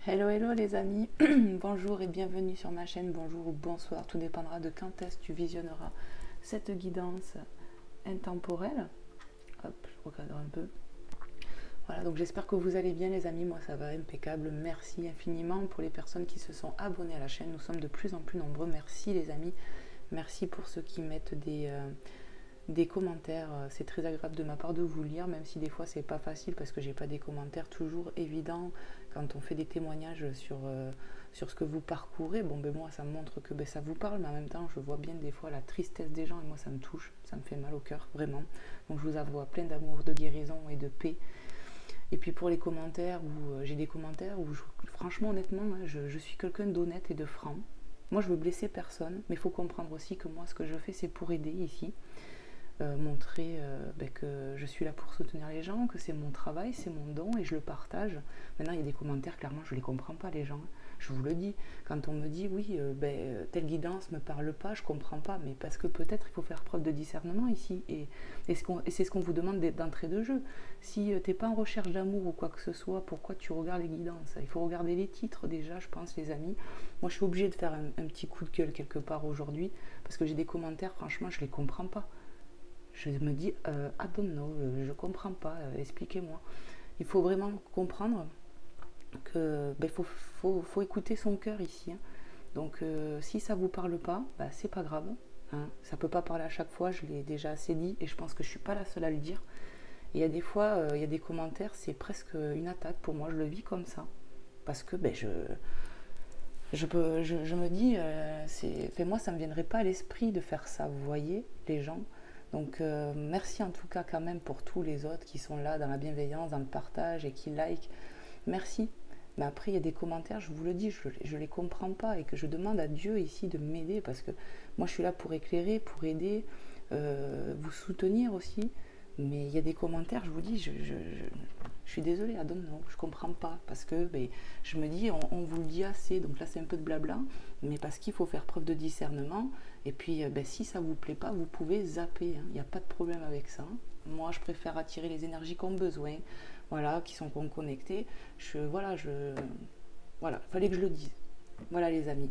Hello hello les amis, bonjour et bienvenue sur ma chaîne, bonjour ou bonsoir, tout dépendra de quand est-ce que tu visionneras cette guidance intemporelle. Hop, je recadre un peu. Voilà, donc j'espère que vous allez bien les amis, moi ça va impeccable, merci infiniment pour les personnes qui se sont abonnées à la chaîne, nous sommes de plus en plus nombreux, merci les amis, merci pour ceux qui mettent des commentaires, c'est très agréable de ma part de vous lire, même si des fois c'est pas facile parce que j'ai pas des commentaires toujours évidents quand on fait des témoignages sur ce que vous parcourez. Bon ben moi ça me montre que ça vous parle, mais en même temps je vois bien des fois la tristesse des gens et moi ça me touche, ça me fait mal au cœur vraiment. Donc je vous envoie plein d'amour, de guérison et de paix. Et puis pour les commentaires, où j'ai des commentaires où franchement honnêtement je suis quelqu'un d'honnête et de franc. Moi je veux blesser personne, mais il faut comprendre aussi que moi ce que je fais c'est pour aider ici. Montrer que je suis là pour soutenir les gens, que c'est mon travail, c'est mon don et je le partage. Maintenant il y a des commentaires, clairement je ne les comprends pas les gens, je vous le dis, quand on me dit oui telle guidance ne me parle pas, je ne comprends pas, mais parce que peut-être il faut faire preuve de discernement ici et c'est ce qu'on vous demande d'entrée de jeu. Si tu n'es pas en recherche d'amour ou quoi que ce soit, pourquoi tu regardes les guidances? Il faut regarder les titres déjà, je pense les amis. Moi je suis obligée de faire un petit coup de gueule quelque part aujourd'hui parce que j'ai des commentaires, franchement je ne les comprends pas. Je me dis, I don't know, je ne comprends pas, expliquez-moi. Il faut vraiment comprendre que faut écouter son cœur ici. Hein. Donc, si ça ne vous parle pas, c'est pas grave. Hein. Ça ne peut pas parler à chaque fois, je l'ai déjà assez dit, et je pense que je ne suis pas la seule à le dire. Et il y a des fois, il y a des commentaires, c'est presque une attaque pour moi, je le vis comme ça. Parce que je me dis, moi, ça ne me viendrait pas à l'esprit de faire ça, vous voyez, les gens. Donc merci en tout cas quand même pour tous les autres qui sont là dans la bienveillance, dans le partage et qui like. Merci. Mais après il y a des commentaires, je vous le dis, je les comprends pas et que je demande à Dieu ici de m'aider parce que moi je suis là pour éclairer, pour aider, vous soutenir aussi. Mais il y a des commentaires, je vous dis, je suis désolée, I don't know, je comprends pas parce que je me dis on vous le dit assez, donc là c'est un peu de blabla, mais parce qu'il faut faire preuve de discernement. Et puis si ça vous plaît pas, vous pouvez zapper, il n'y a pas de problème avec ça. Moi je préfère attirer les énergies qui ont besoin, voilà, qui sont connectées. Voilà, fallait que je le dise. Voilà les amis.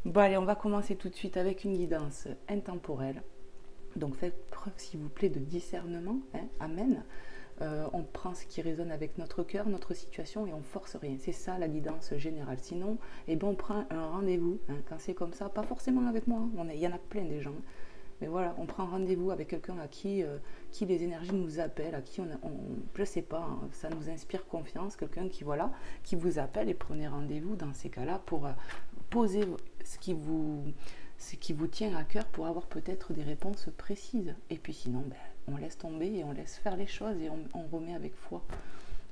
Bon allez, on va commencer tout de suite avec une guidance intemporelle. Donc faites preuve s'il vous plaît de discernement, hein, amen. On prend ce qui résonne avec notre cœur, notre situation et on force rien. C'est ça la guidance générale. Sinon, on prend un rendez-vous, hein, quand c'est comme ça, pas forcément avec moi, hein. Il y en a plein des gens. Mais voilà, on prend rendez-vous avec quelqu'un à qui les énergies nous appellent, à qui je sais pas, hein, ça nous inspire confiance, quelqu'un qui vous appelle et prenez rendez-vous dans ces cas-là pour poser ce qui vous tient à cœur pour avoir peut-être des réponses précises. Et puis sinon, on laisse tomber et on laisse faire les choses et on remet avec foi.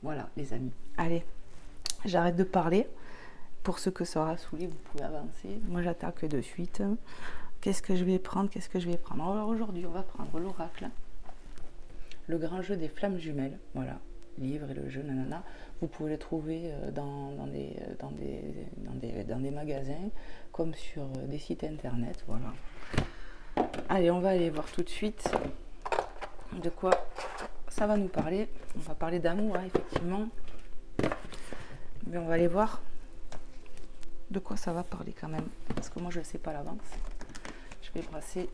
Voilà les amis. Allez, j'arrête de parler. Pour ceux que ça aura saoulé, vous pouvez avancer. Moi j'attaque de suite. Qu'est-ce que je vais prendre? Alors aujourd'hui, on va prendre l'oracle. Le grand jeu des flammes jumelles. Voilà, livre et le jeu, nanana. Vous pouvez le trouver dans des magasins, comme sur des sites internet, voilà. Allez, on va aller voir tout de suite de quoi ça va nous parler. On va parler d'amour, hein, effectivement. Mais on va aller voir de quoi ça va parler quand même. Parce que moi, je ne sais pas à l'avance. Je vais brasser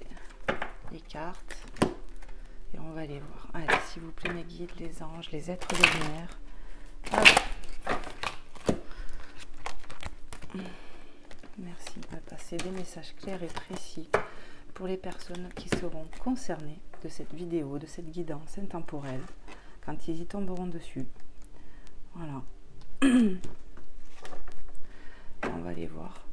les cartes. Et on va aller voir. Allez, s'il vous plaît, mes guides, les anges, les êtres de lumière. Merci de me passer des messages clairs et précis pour les personnes qui seront concernées de cette vidéo, de cette guidance intemporelle, quand ils y tomberont dessus. Voilà. On va aller voir.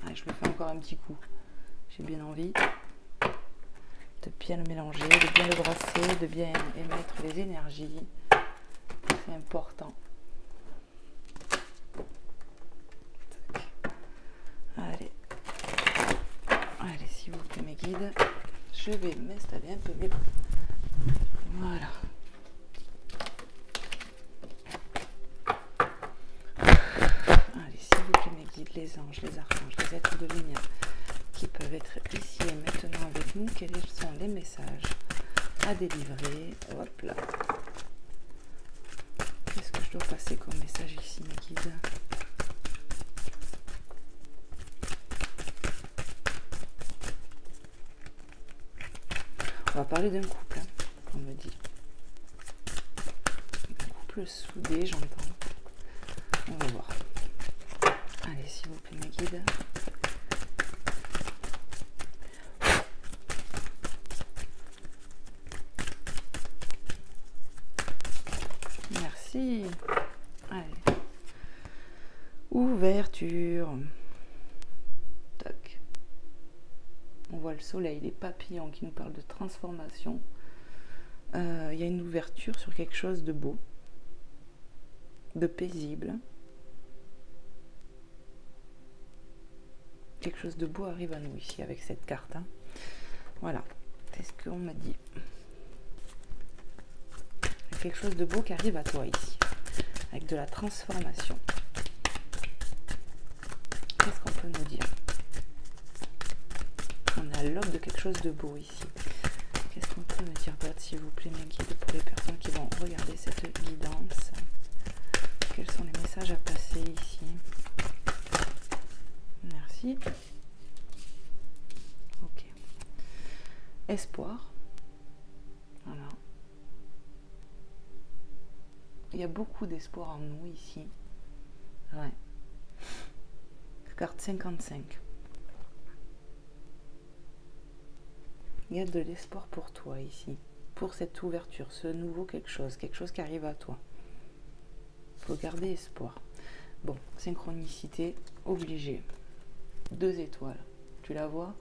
Allez, je me fais encore un petit coup. J'ai bien envie de bien le mélanger, de bien le brasser, de bien émettre les énergies. C'est important. Allez, s'il vous plaît mes guides, je vais m'installer un peu mieux. Voilà. Allez, s'il vous plaît mes guides, les anges, les archanges, les êtres de lumière qui peuvent être ici et maintenant avec nous, quels sont les messages à délivrer. Hop là. Qu'est-ce que je dois passer comme message ici, mes guides? On va parler d'un couple, hein, on me dit. Un couple soudé, j'entends. On va voir. Allez, s'il vous plaît, mes guides. Merci. Allez. Ouverture. Tac. On voit le soleil, les papillons qui nous parlent de transformation. Il y a une ouverture sur quelque chose de beau, de paisible. Quelque chose de beau arrive à nous ici avec cette carte. Hein. Voilà. C'est ce qu'on me dit. Quelque chose de beau qui arrive à toi ici. Avec de la transformation. Qu'est-ce qu'on peut nous dire? On a l'aube de quelque chose de beau ici. Qu'est-ce qu'on peut me dire d'autre, s'il vous plaît, mes guides, pour les personnes qui vont regarder cette guidance? Quels sont les messages à passer ici? Merci. Ok. Espoir. Voilà. Il y a beaucoup d'espoir en nous ici. Ouais. Carte 55. Il y a de l'espoir pour toi ici. Pour cette ouverture, ce nouveau quelque chose qui arrive à toi. Il faut garder espoir. Bon, synchronicité obligée. 2 étoiles. Tu la vois?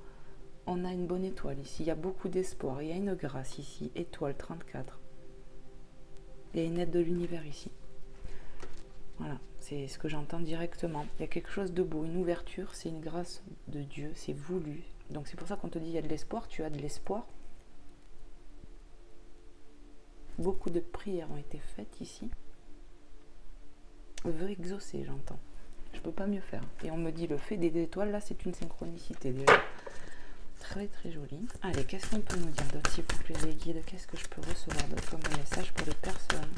On a une bonne étoile ici. Il y a beaucoup d'espoir. Il y a une grâce ici. Étoile 34. Il y a une aide de l'univers ici. Voilà, c'est ce que j'entends directement. Il y a quelque chose de beau, une ouverture, c'est une grâce de Dieu, c'est voulu. Donc c'est pour ça qu'on te dit il y a de l'espoir, tu as de l'espoir. Beaucoup de prières ont été faites ici. Vœu exaucé, j'entends. Je peux pas mieux faire. Et on me dit le fait des étoiles, là, c'est une synchronicité déjà. Très très joli. Allez, qu'est-ce qu'on peut nous dire d'autre, s'il vous plaît, les guides? Qu'est-ce que je peux recevoir d'autre comme message pour les personnes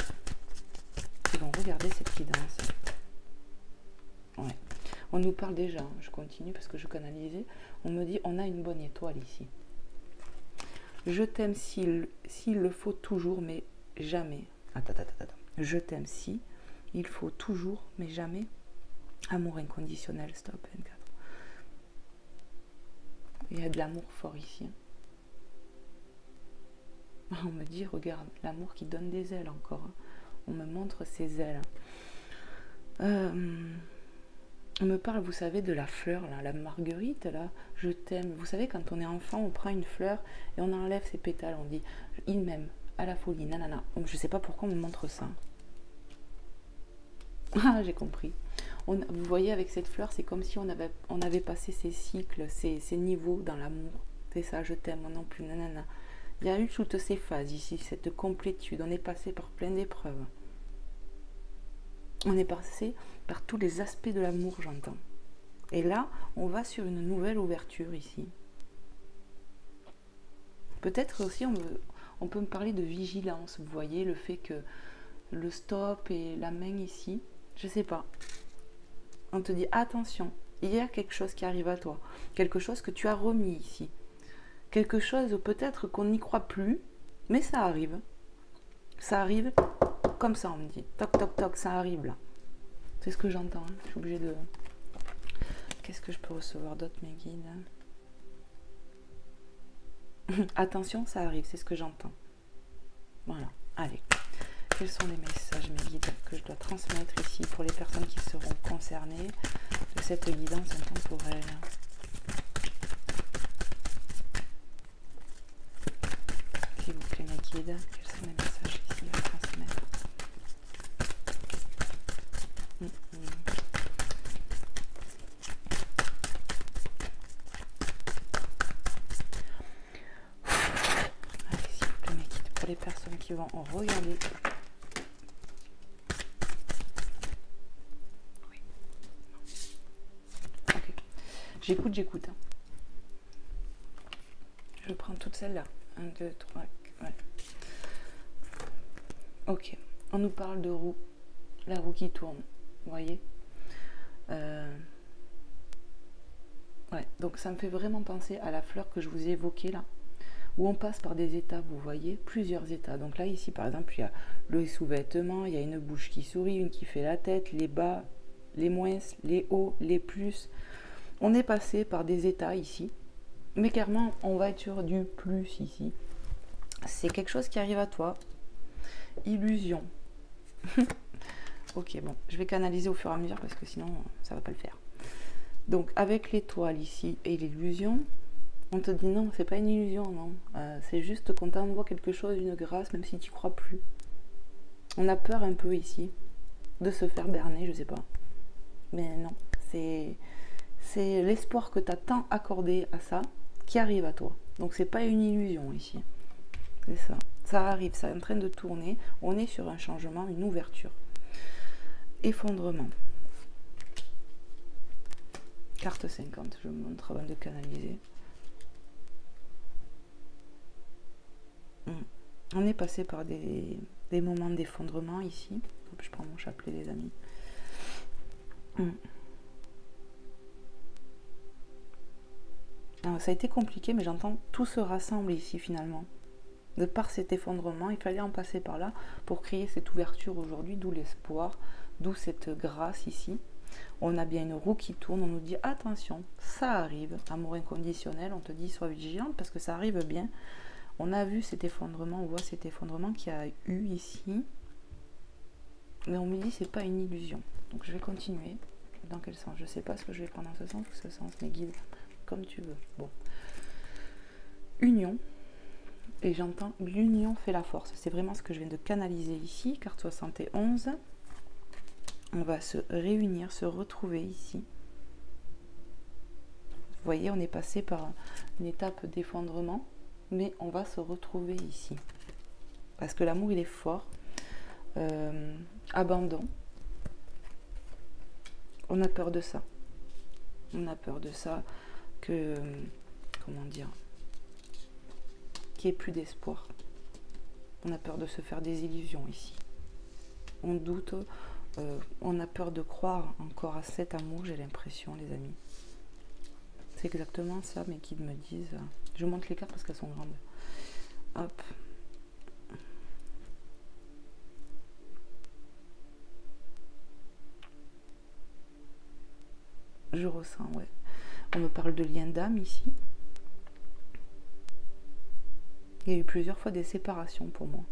qui vont regarder cette guidance? Ouais. On nous parle déjà, hein, je continue parce que je canalisais. On me dit, on a une bonne étoile ici. Je t'aime s'il le faut toujours, mais jamais. Attends. Je t'aime si il faut toujours, mais jamais. Amour inconditionnel, stop, 24. Il y a de l'amour fort ici. On me dit, regarde, l'amour qui donne des ailes encore. On me montre ses ailes. On me parle, vous savez, de la fleur, là, la marguerite, là, je t'aime. Vous savez, quand on est enfant, on prend une fleur et on enlève ses pétales. On dit, il m'aime, à la folie, nanana. Donc, je ne sais pas pourquoi on me montre ça. Ah, j'ai compris. Vous voyez, avec cette fleur, c'est comme si on avait passé ces cycles, ces niveaux dans l'amour. C'est ça, je t'aime, moi non plus, nanana. Il y a eu toutes ces phases ici, cette complétude. On est passé par plein d'épreuves. On est passé par tous les aspects de l'amour, j'entends. Et là, on va sur une nouvelle ouverture ici. Peut-être aussi, on peut me parler de vigilance. Vous voyez, le fait que le stop et la main ici, je sais pas. On te dit, attention, il y a quelque chose qui arrive à toi. Quelque chose que tu as remis ici. Quelque chose peut-être qu'on n'y croit plus, mais ça arrive. Ça arrive comme ça, on me dit. Toc, toc, toc, ça arrive là. C'est ce que j'entends. Hein. Je suis obligée de... Qu'est-ce que je peux recevoir d'autre, mes guides? Attention, ça arrive, c'est ce que j'entends. Voilà, allez. Quels sont les messages, mes guides, que je dois transmettre ici pour les personnes qui seront concernées de cette guidance intemporelle? S'il vous plaît, mes guides, quels sont les messages ici à transmettre? Allez, s'il vous plaît, mes guides, pour les personnes qui vont regarder. Oui. Ok. J'écoute. Hein. Je prends toutes celles-là. 1, 2, 3, Ouais. Ok, on nous parle de roue, la roue qui tourne, vous voyez. Ouais, donc ça me fait vraiment penser à la fleur que je vous ai évoquée là, où on passe par des états, vous voyez, plusieurs états. Donc là, ici, par exemple, il y a le sous-vêtement, il y a une bouche qui sourit, une qui fait la tête, les bas, les moins, les hauts, les plus. On est passé par des états ici, mais clairement, on va être sur du plus ici. C'est quelque chose qui arrive à toi. Illusion. Ok, bon, je vais canaliser au fur et à mesure parce que sinon, ça va pas le faire. Donc, avec l'étoile ici et l'illusion, on te dit non, c'est pas une illusion, non. C'est juste qu'on t'envoie quelque chose, une grâce, même si tu n'y crois plus. On a peur un peu ici de se faire berner, je sais pas. Mais non, c'est l'espoir que tu as tant accordé à ça qui arrive à toi. Donc, c'est pas une illusion ici. C'est ça. Ça arrive, ça est en train de tourner. On est sur un changement, une ouverture. Effondrement. Carte 50, je me montre avant de canaliser. On est passé par des moments d'effondrement ici. Hop, je prends mon chapelet, les amis. Alors, ça a été compliqué, mais j'entends tout se rassemble ici finalement. De par cet effondrement, il fallait en passer par là pour créer cette ouverture aujourd'hui, d'où l'espoir, d'où cette grâce ici. On a bien une roue qui tourne, on nous dit attention, ça arrive, amour inconditionnel, on te dit sois vigilante parce que ça arrive bien. On a vu cet effondrement, on voit cet effondrement qu'il y a eu ici. Mais on me dit c'est pas une illusion. Donc je vais continuer. Dans quel sens? Je sais pas ce que je vais prendre dans ce sens ou ce sens, mais guide comme tu veux. Bon. Union. Et j'entends l'union fait la force. C'est vraiment ce que je viens de canaliser ici. Carte 71. On va se réunir, se retrouver ici. Vous voyez, on est passé par une étape d'effondrement. Mais on va se retrouver ici. Parce que l'amour, il est fort. Abandon. On a peur de ça. On a peur de ça. Que... comment dire? Qu'il n'y ait plus d'espoir. On a peur de se faire des illusions ici. On doute. On a peur de croire encore à cet amour, j'ai l'impression, les amis. C'est exactement ça, mes guides me disent. Je monte les cartes parce qu'elles sont grandes. Hop. Je ressens, ouais. On me parle de lien d'âme ici. Il y a eu plusieurs fois des séparations pour moi.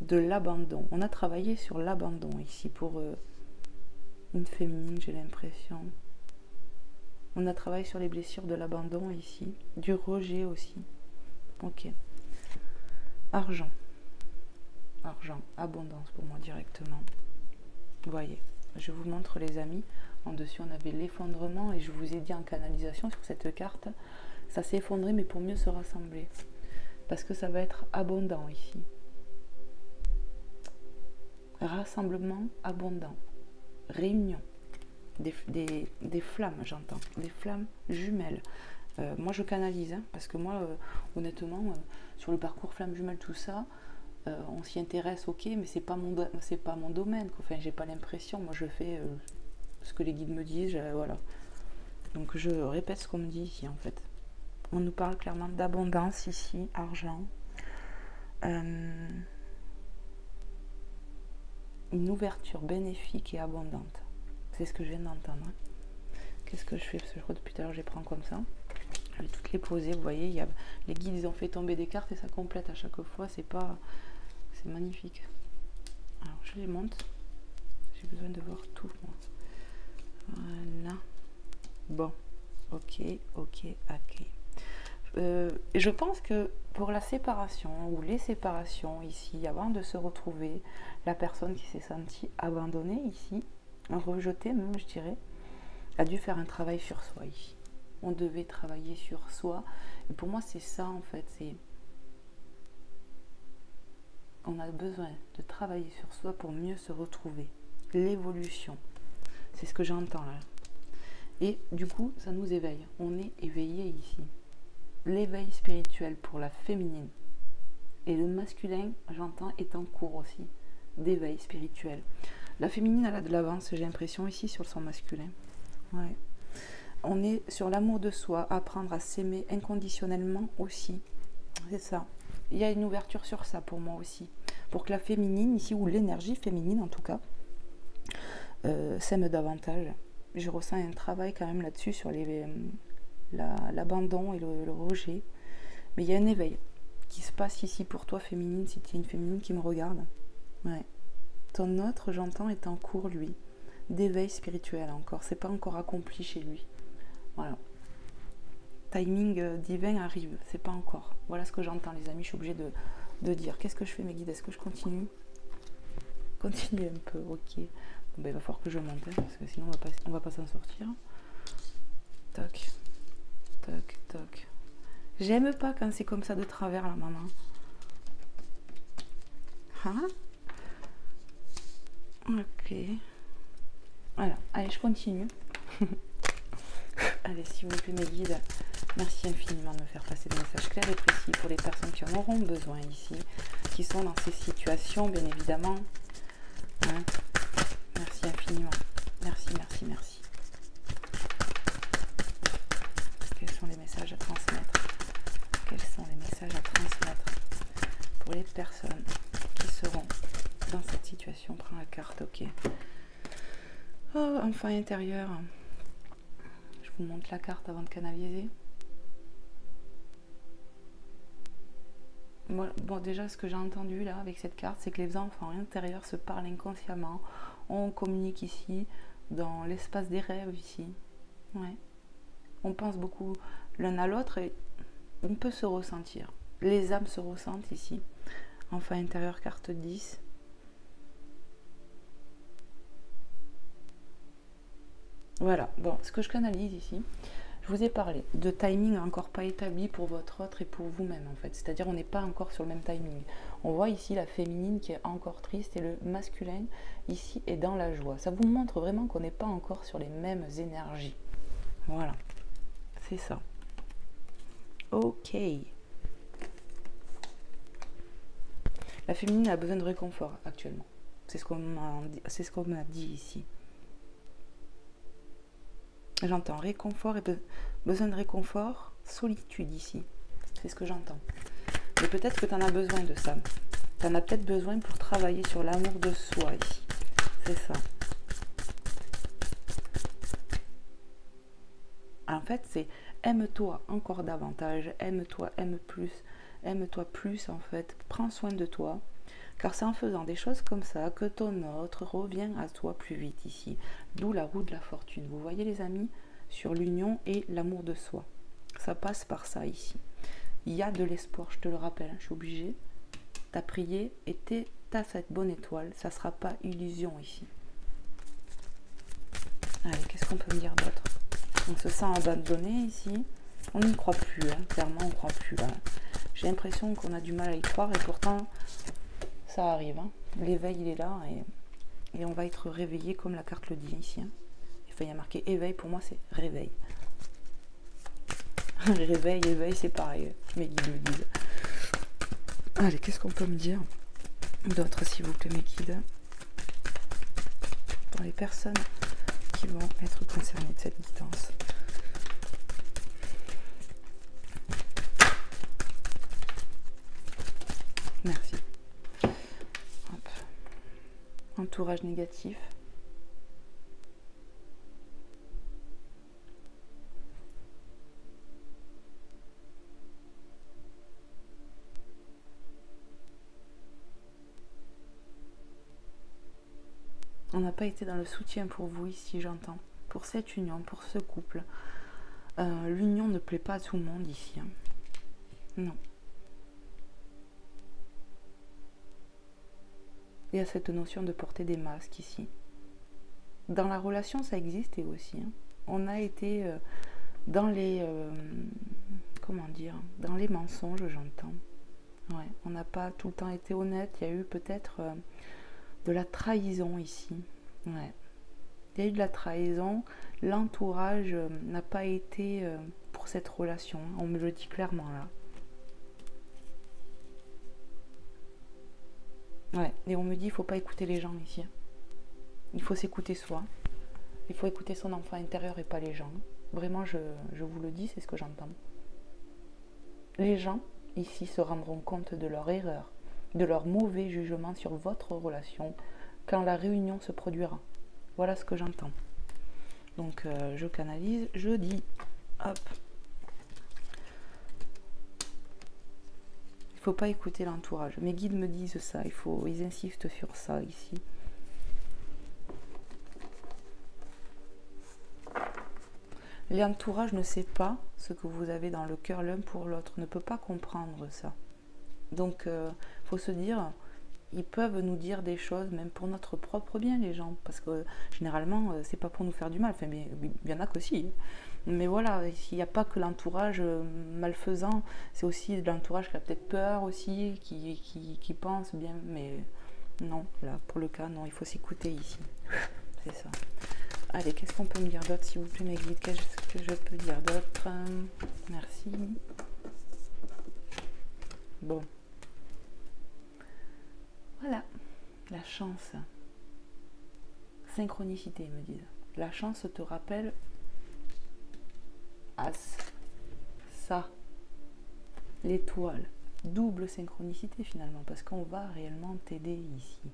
De l'abandon. On a travaillé sur l'abandon ici pour une féminine, j'ai l'impression. On a travaillé sur les blessures de l'abandon ici. Du rejet aussi. Ok. Argent. Argent. Abondance pour moi directement. Vous voyez. Je vous montre les amis. En dessus on avait l'effondrement et je vous ai dit en canalisation sur cette carte. Ça s'est effondré mais pour mieux se rassembler. Parce que ça va être abondant ici. Rassemblement abondant. Réunion. Des flammes, j'entends. Des flammes jumelles. Moi, je canalise. Hein, parce que moi, honnêtement, sur le parcours flammes jumelles, tout ça, on s'y intéresse, ok, mais c'est pas mon domaine. Quoi. Enfin, j'ai pas l'impression. Moi, je fais ce que les guides me disent. Voilà. Donc, je répète ce qu'on me dit ici, en fait. On nous parle clairement d'abondance ici, argent. Une ouverture bénéfique et abondante. C'est ce que je viens d'entendre. Qu'est-ce que je fais? Parce que je crois que depuis tout à l'heure, je les prends comme ça. Je vais toutes les poser. Vous voyez, les guides, ils ont fait tomber des cartes et ça complète à chaque fois. C'est magnifique. Alors, je les monte. J'ai besoin de voir tout, moi. Voilà. Bon. Ok. Je pense que pour la séparation ou les séparations ici, avant de se retrouver, la personne qui s'est sentie abandonnée ici, rejetée même, je dirais, a dû faire un travail sur soi ici. On devait travailler sur soi. Et pour moi, c'est ça en fait. On a besoin de travailler sur soi pour mieux se retrouver. L'évolution. C'est ce que j'entends là. Et du coup, ça nous éveille. On est éveillé ici. L'éveil spirituel pour la féminine. Et le masculin, j'entends, est en cours aussi d'éveil spirituel. La féminine, elle a de l'avance, j'ai l'impression, ici sur son masculin. Ouais. On est sur l'amour de soi, apprendre à s'aimer inconditionnellement aussi. C'est ça. Il y a une ouverture sur ça pour moi aussi. Pour que la féminine, ici, ou l'énergie féminine en tout cas, s'aime davantage. Je ressens un travail quand même là-dessus sur l'abandon et le rejet. Mais il y a un éveil qui se passe ici pour toi, féminine, si tu es une féminine qui me regarde. Ouais. Ton autre, j'entends, est en cours, lui, d'éveil spirituel encore. C'est pas encore accompli chez lui. Voilà. Timing divin arrive, c'est pas encore. Voilà ce que j'entends, les amis. Je suis obligée de dire. Qu'est-ce que je fais, mes guides? Est-ce que je continue? Continue un peu, ok. Bon, ben, il va falloir que je monte, hein, parce que sinon on va pas s'en sortir. Toc, toc, toc. J'aime pas quand c'est comme ça de travers, la maman. Hein? Ok. Voilà, allez, je continue. Allez, s'il vous plaît, mes guides, merci infiniment de me faire passer des messages clairs et précis pour les personnes qui en auront besoin ici, qui sont dans ces situations, bien évidemment. Hein? Merci infiniment. Merci, merci, merci. Quels sont les messages à transmettre? Quels sont les messages à transmettre pour les personnes qui seront dans cette situation? Prends la carte, ok. Oh, enfant intérieur. Je vous montre la carte avant de canaliser. Moi, bon, déjà, ce que j'ai entendu là avec cette carte, c'est que les enfants intérieurs se parlent inconsciemment. On communique ici, dans l'espace des rêves ici. Ouais. On pense beaucoup l'un à l'autre et on peut se ressentir. Les âmes se ressentent ici. Enfant intérieur, carte 10. Voilà, bon, ce que je canalise ici, je vous ai parlé de timing encore pas établi pour votre autre et pour vous-même en fait. C'est-à-dire on n'est pas encore sur le même timing. On voit ici la féminine qui est encore triste et le masculin ici est dans la joie. Ça vous montre vraiment qu'on n'est pas encore sur les mêmes énergies. Voilà, c'est ça. Ok. La féminine a besoin de réconfort actuellement. C'est ce qu'on m'a dit ici. J'entends réconfort et besoin de réconfort, solitude ici. C'est ce que j'entends. Mais peut-être que tu en as besoin de ça. Tu en as peut-être besoin pour travailler sur l'amour de soi ici. C'est ça. En fait, c'est aime-toi encore davantage, aime-toi, aime-toi plus en fait. Prends soin de toi. Car c'est en faisant des choses comme ça que ton autre revient à toi plus vite ici. D'où la roue de la fortune. Vous voyez les amis, sur l'union et l'amour de soi. Ça passe par ça ici. Il y a de l'espoir, je te le rappelle, je suis obligée. Tu as prié et tu as cette bonne étoile. Ça ne sera pas illusion ici. Allez, qu'est-ce qu'on peut me dire d'autre? On se sent abandonné ici. On n'y croit plus, hein. Clairement on ne croit plus là. J'ai l'impression qu'on a du mal à y croire et pourtant... ça arrive, hein. L'éveil il est là et on va être réveillé comme la carte le dit ici. Hein. Enfin, il y a marqué éveil, pour moi c'est réveil. Réveil, éveil, c'est pareil, mes guides le disent. Allez, qu'est-ce qu'on peut me dire d'autre, s'il vous plaît, mes guides, pour les personnes qui vont être concernées de cette guidance. Merci. Hop. Entourage négatif. On n'a pas été dans le soutien pour vous ici, j'entends. Pour cette union, pour ce couple. L'union ne plaît pas à tout le monde ici. Hein. Non. Il y a cette notion de porter des masques ici. Dans la relation, ça existait aussi. Hein. On a été dans les... comment dire? Dans les mensonges, j'entends. Ouais, on n'a pas tout le temps été honnête. Il y a eu peut-être... de la trahison ici. Ouais. Il y a eu de la trahison. L'entourage n'a pas été pour cette relation. On me le dit clairement là. Ouais, et on me dit, il faut pas écouter les gens ici. Il faut s'écouter soi. Il faut écouter son enfant intérieur et pas les gens. Vraiment, je vous le dis, c'est ce que j'entends. Les gens, ici, se rendront compte de leur erreur, de leur mauvais jugement sur votre relation quand la réunion se produira. Voilà ce que j'entends. Donc, je canalise, je dis, hop. Il ne faut pas écouter l'entourage. Mes guides me disent ça, ils insistent sur ça ici. L'entourage ne sait pas ce que vous avez dans le cœur l'un pour l'autre, ne peut pas comprendre ça. Donc, faut se dire, ils peuvent nous dire des choses, même pour notre propre bien, les gens, parce que généralement, c'est pas pour nous faire du mal. Enfin, il y en a qu'aussi. Mais voilà, il n'y a pas que l'entourage malfaisant, c'est aussi l'entourage qui a peut-être peur aussi, qui pense bien, mais non, là, pour le cas, non, il faut s'écouter ici. C'est ça. Allez, qu'est-ce qu'on peut me dire d'autre, s'il vous plaît, mes guides? Qu'est-ce que je peux dire d'autre? Merci. Bon. Voilà. La chance. Synchronicité, ils me disent. La chance te rappelle As. Ça. L'étoile. Double synchronicité, finalement, parce qu'on va réellement t'aider ici.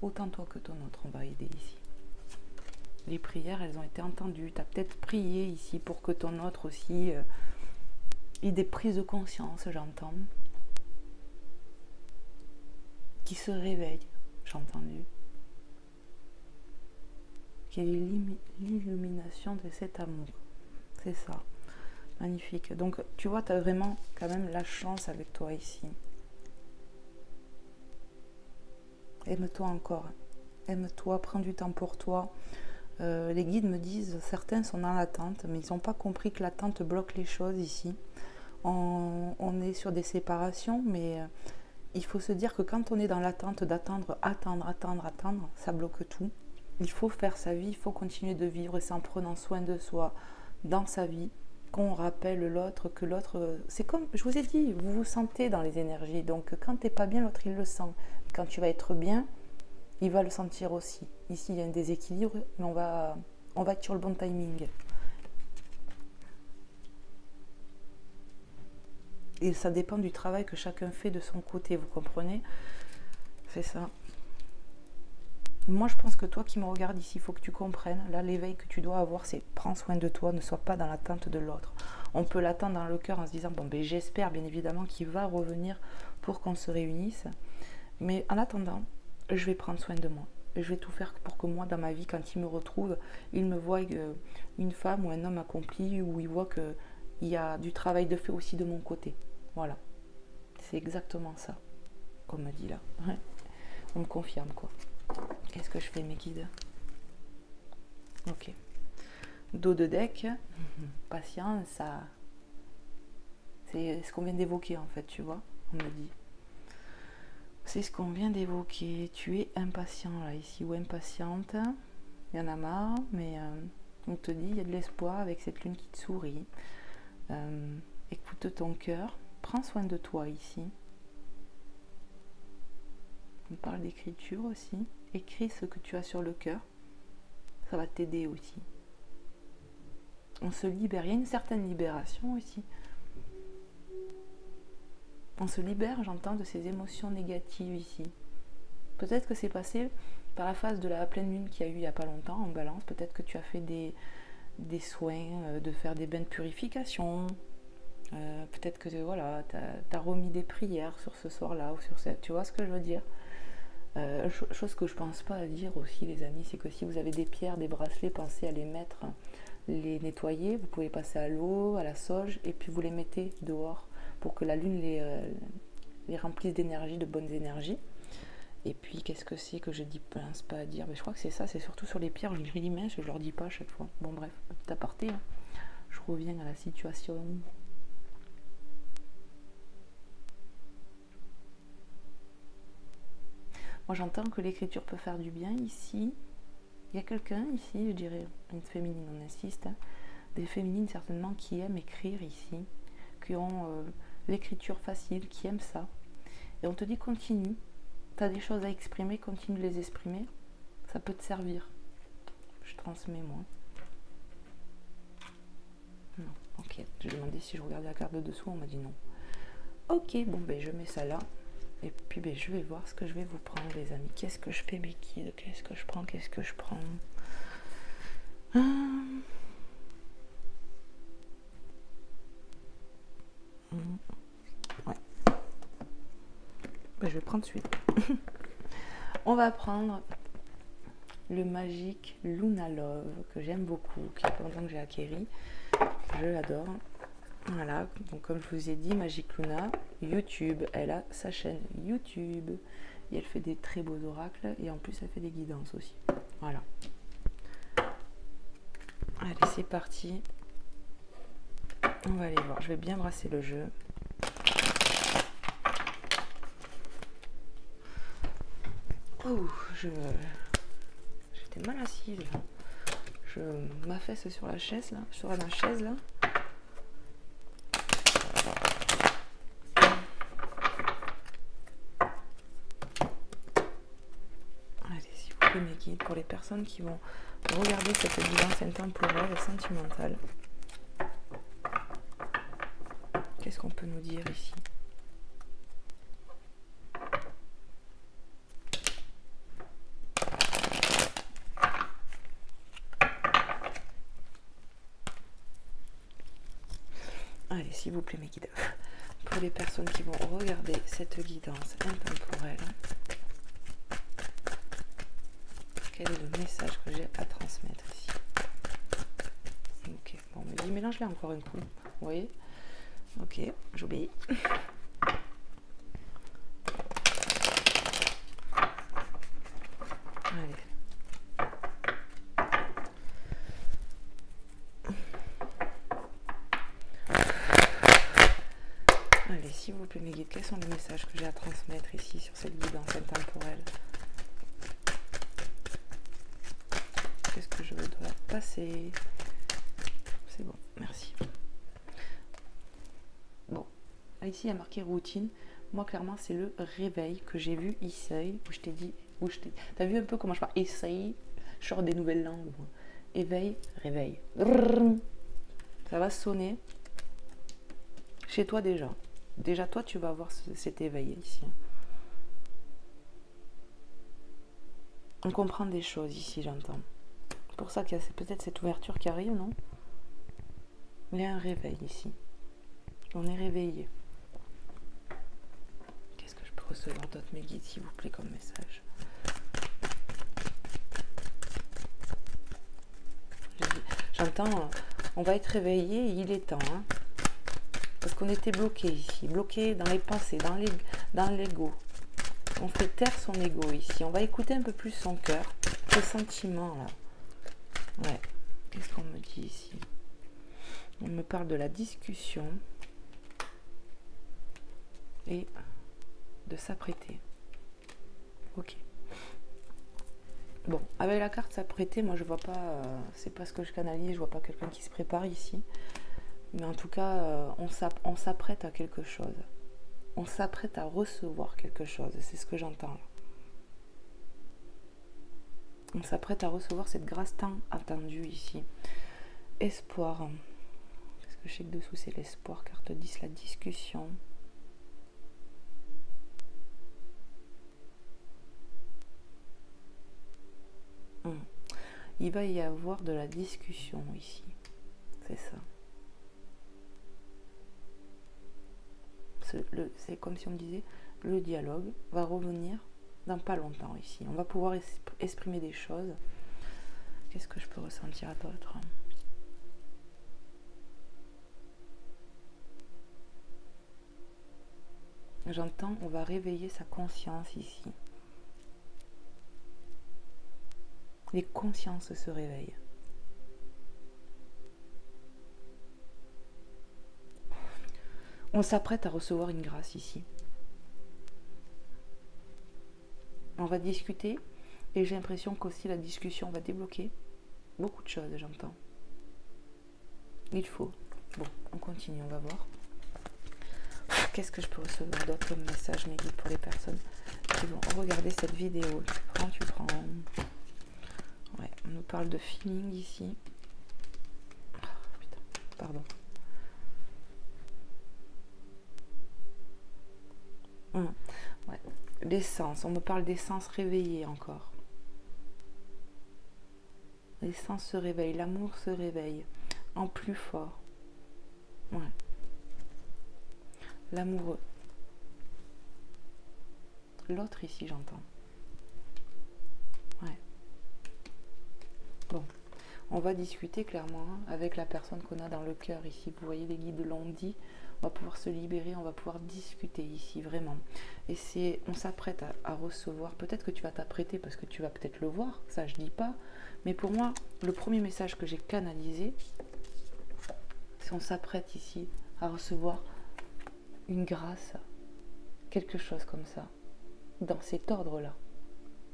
Autant toi que ton autre, on va aider ici. Les prières, elles ont été entendues. Tu as peut-être prié ici pour que ton autre aussi ait des prises de conscience, j'entends. Qui se réveille, j'ai entendu. Qu'il y ait l'illumination de cet amour. C'est ça. Magnifique. Donc, tu vois, tu as vraiment quand même la chance avec toi ici. Aime-toi encore. Aime-toi, prends du temps pour toi. Les guides me disent, certains sont dans l'attente, mais ils n'ont pas compris que l'attente bloque les choses ici. On est sur des séparations, mais il faut se dire que quand on est dans l'attente d'attendre, attendre, ça bloque tout. Il faut faire sa vie, il faut continuer de vivre et c'est en prenant soin de soi dans sa vie qu'on rappelle l'autre, que l'autre, c'est comme, je vous ai dit, vous vous sentez dans les énergies, donc quand tu n'es pas bien, l'autre il le sent. Quand tu vas être bien, il va le sentir aussi. Ici il y a un déséquilibre, mais on va être sur le bon timing. Et ça dépend du travail que chacun fait de son côté, vous comprenez? C'est ça. Moi, je pense que toi qui me regardes ici, il faut que tu comprennes. Là, l'éveil que tu dois avoir, c'est prends soin de toi, ne sois pas dans l'attente de l'autre. On peut l'attendre dans le cœur en se disant, bon, ben, j'espère bien évidemment qu'il va revenir pour qu'on se réunisse. Mais en attendant, je vais prendre soin de moi. Je vais tout faire pour que moi, dans ma vie, quand il me retrouve, il me voit une femme ou un homme accompli, ou il voit qu'il y a du travail de fait aussi de mon côté. Voilà. C'est exactement ça qu'on me dit là. Ouais. On me confirme, quoi. Qu'est-ce que je fais, mes guides? Ok. Dos de deck, patience, ça... C'est ce qu'on vient d'évoquer, en fait, tu vois. On me dit. C'est ce qu'on vient d'évoquer. Tu es impatient, là, ici, ou impatiente. Il y en a marre, mais on te dit, il y a de l'espoir avec cette lune qui te sourit. Écoute ton cœur. Prends soin de toi, ici. On parle d'écriture aussi. Écris ce que tu as sur le cœur. Ça va t'aider aussi. On se libère. Il y a une certaine libération aussi. On se libère, j'entends, de ces émotions négatives ici. Peut-être que c'est passé par la phase de la pleine lune qu'il y a eu il n'y a pas longtemps en Balance. Peut-être que tu as fait des soins, de faire des bains de purification. Peut-être que voilà, tu as remis des prières sur ce soir-là ou sur cette. Tu vois ce que je veux dire? Chose que je pense pas à dire aussi, les amis, c'est que si vous avez des pierres, des bracelets, pensez à les mettre, les nettoyer. Vous pouvez passer à l'eau, à la sauge, et puis vous les mettez dehors pour que la lune les remplisse d'énergie, de bonnes énergies. Et puis qu'est-ce que c'est que je pense pas à dire? Mais je crois que c'est ça, c'est surtout sur les pierres. Je dis mince, je leur dis pas à chaque fois. Bon bref, petit aparté. Hein. Je reviens à la situation. Moi j'entends que l'écriture peut faire du bien ici. Il y a quelqu'un ici, je dirais une féminine, on insiste, hein, des féminines certainement qui aiment écrire ici, qui ont l'écriture facile, qui aiment ça. Et on te dit continue, tu as des choses à exprimer, continue de les exprimer, ça peut te servir. Je transmets moi. Non, ok, j'ai demandé si je regardais la carte de dessous, on m'a dit non. Ok, bon ben je mets ça là. Et puis ben, je vais voir ce que je vais vous prendre les amis. Qu'est-ce que je fais mes guides? Qu'est-ce que je prends? Qu'est-ce que je prends? Ouais. Ben, je vais prendre celui-là. On va prendre le Magic Luna Love que j'aime beaucoup, qui est pendant que j'ai acquéri. Je l'adore. Voilà, donc comme je vous ai dit, Magic Luna, YouTube, elle a sa chaîne YouTube. Et elle fait des très beaux oracles et en plus elle fait des guidances aussi. Voilà. Allez, c'est parti. On va aller voir. Je vais bien brasser le jeu. Oh, j'étais mal assise. Je m'affaisse sur la chaise là, sur la chaise là. Allez, s'il vous plaît mes guides, pour les personnes qui vont regarder cette guidance intemporelle et sentimentale. Qu'est-ce qu'on peut nous dire ici? Allez, s'il vous plaît mes guides, pour les personnes qui vont regarder cette guidance intemporelle, quel est le message que j'ai à transmettre ici? Ok, bon, on me dit mélange-les encore un coup, vous voyez? Ok, j'obéis. Allez. Allez, s'il vous plaît mes guides, quels sont les messages que j'ai à transmettre ici sur cette guidance intemporelle? Qu'est-ce que je dois passer? C'est bon, merci. Bon, ici il y a marqué routine. Moi clairement c'est le réveil que j'ai vu ici, où je t'ai dit, t'as vu un peu comment je parle? Essaye, je sors des nouvelles langues. Moi. Éveil, réveil. Ça va sonner chez toi déjà. Déjà toi tu vas avoir cet éveil ici. On comprend des choses ici, j'entends. C'est pour ça qu'il y a peut-être cette ouverture qui arrive, non? Il y a un réveil ici. On est réveillé. Qu'est-ce que je peux recevoir d'autre, mes guides, s'il vous plaît, comme message? J'entends, on va être réveillé, il est temps. Hein, parce qu'on était bloqué ici, bloqué dans les pensées, dans l'ego. On fait taire son ego ici. On va écouter un peu plus son cœur, ses sentiments là. Ouais. Qu'est-ce qu'on me dit ici? On me parle de la discussion et de s'apprêter. Ok. Bon, avec la carte s'apprêter, moi je vois pas, c'est pas ce que je canalise, je vois pas quelqu'un qui se prépare ici. Mais en tout cas, on s'apprête à quelque chose. On s'apprête à recevoir quelque chose, c'est ce que j'entends là. On s'apprête à recevoir cette grâce tant attendue ici. Espoir. Parce que je sais que dessous c'est l'espoir. Carte 10, la discussion. Il va y avoir de la discussion ici. C'est ça. C'est comme si on me disait, le dialogue va revenir dans pas longtemps ici. On va pouvoir exprimer des choses. Qu'est-ce que je peux ressentir à d'autre? J'entends, on va réveiller sa conscience ici. Les consciences se réveillent. On s'apprête à recevoir une grâce ici. On va discuter et j'ai l'impression qu'aussi la discussion va débloquer beaucoup de choses, j'entends. Il faut. Bon, on continue, on va voir. qu'est-ce que je peux recevoir d'autre comme message, mes guides, pour les personnes qui vont regarder cette vidéo? Tu prends. Ouais, on nous parle de feeling ici. Oh, putain, pardon. Ouais. L'essence, on me parle d'essence réveillée encore. L'essence se réveille, l'amour se réveille en plus fort. Ouais. L'amoureux. L'autre ici, j'entends. Ouais. Bon, on va discuter clairement avec la personne qu'on a dans le cœur ici. Vous voyez, les guides l'ont dit. On va pouvoir se libérer, on va pouvoir discuter ici, vraiment. Et c'est, on s'apprête à recevoir. Peut-être que tu vas t'apprêter parce que tu vas peut-être le voir, ça je dis pas. Mais pour moi, le premier message que j'ai canalisé, c'est on s'apprête ici à recevoir une grâce, quelque chose comme ça. Dans cet ordre-là,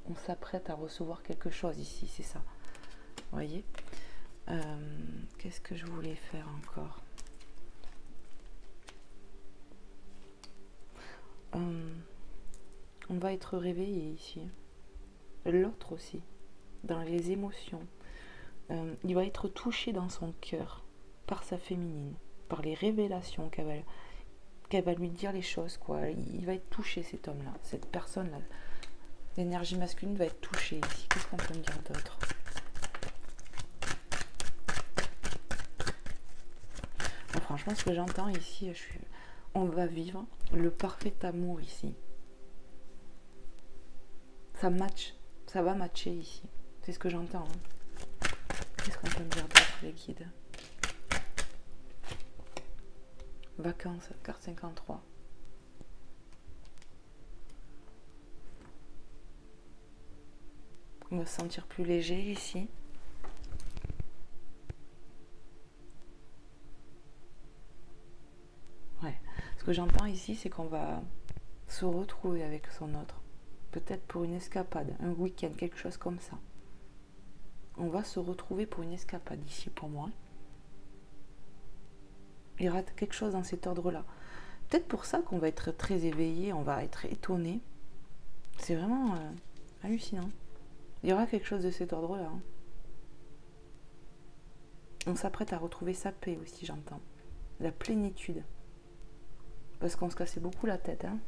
on s'apprête à recevoir quelque chose ici, c'est ça. Vous voyez, qu'est-ce que je voulais faire encore? On va être réveillé ici. L'autre aussi, dans les émotions. Il va être touché dans son cœur par sa féminine, par les révélations qu'elle va lui dire les choses, quoi. Il va être touché, cet homme-là, cette personne-là. L'énergie masculine va être touchée ici. Qu'est-ce qu'on peut me dire d'autre? Bon, franchement, ce que j'entends ici, on va vivre le parfait amour ici. Ça match, ça va matcher ici. C'est ce que j'entends. Hein. Qu'est-ce qu'on peut me dire d'autre, les guides? Vacances, carte 53. On va se sentir plus léger ici. Ouais. Ce que j'entends ici, c'est qu'on va se retrouver avec son autre. Peut-être pour une escapade, un week-end, quelque chose comme ça. On va se retrouver pour une escapade ici pour moi. Il y aura quelque chose dans cet ordre-là. Peut-être pour ça qu'on va être très éveillé, on va être étonné. C'est vraiment hallucinant. Il y aura quelque chose de cet ordre-là. Hein. On s'apprête à retrouver sa paix aussi, j'entends. La plénitude. Parce qu'on se cassait beaucoup la tête. Hein.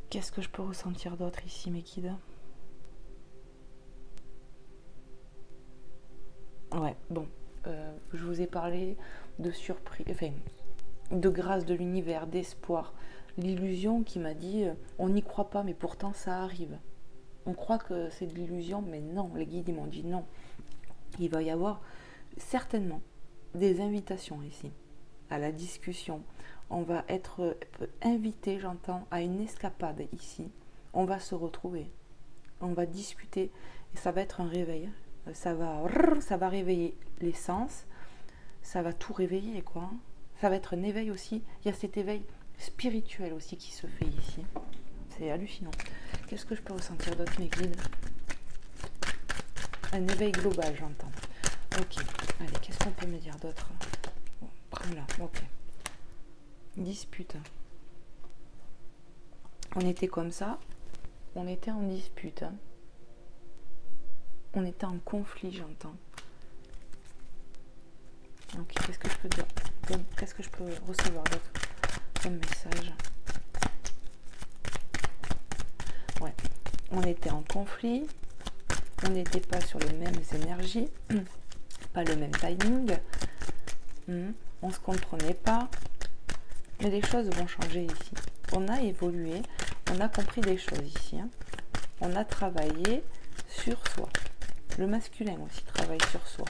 Qu'est-ce que je peux ressentir d'autre ici, mes guides? Ouais, bon. Je vous ai parlé de surprise, enfin, de grâce de l'univers, d'espoir. L'illusion qui m'a dit, on n'y croit pas, mais pourtant ça arrive. On croit que c'est de l'illusion, mais non, les guides m'ont dit non. Il va y avoir certainement des invitations ici, à la discussion. On va être invité, j'entends, à une escapade ici. On va se retrouver, on va discuter, et ça va être un réveil. Ça va réveiller les sens, ça va tout réveiller, quoi. Ça va être un éveil aussi. Il y a cet éveil spirituel aussi qui se fait ici. C'est hallucinant. Qu'est-ce que je peux ressentir d'autre, mes guides? Un éveil global, j'entends. Ok. Allez, qu'est-ce qu'on peut me dire d'autre? Bon, voilà, ok. Dispute. On était comme ça. On était en dispute. On était en conflit, j'entends. Ok, qu'est-ce que je peux dire? Qu'est-ce que je peux recevoir d'autre comme message? Ouais, on était en conflit, on n'était pas sur les mêmes énergies, pas le même timing, on ne se comprenait pas, mais les choses vont changer ici. On a évolué, on a compris des choses ici, hein. On a travaillé sur soi. Le masculin aussi travaille sur soi.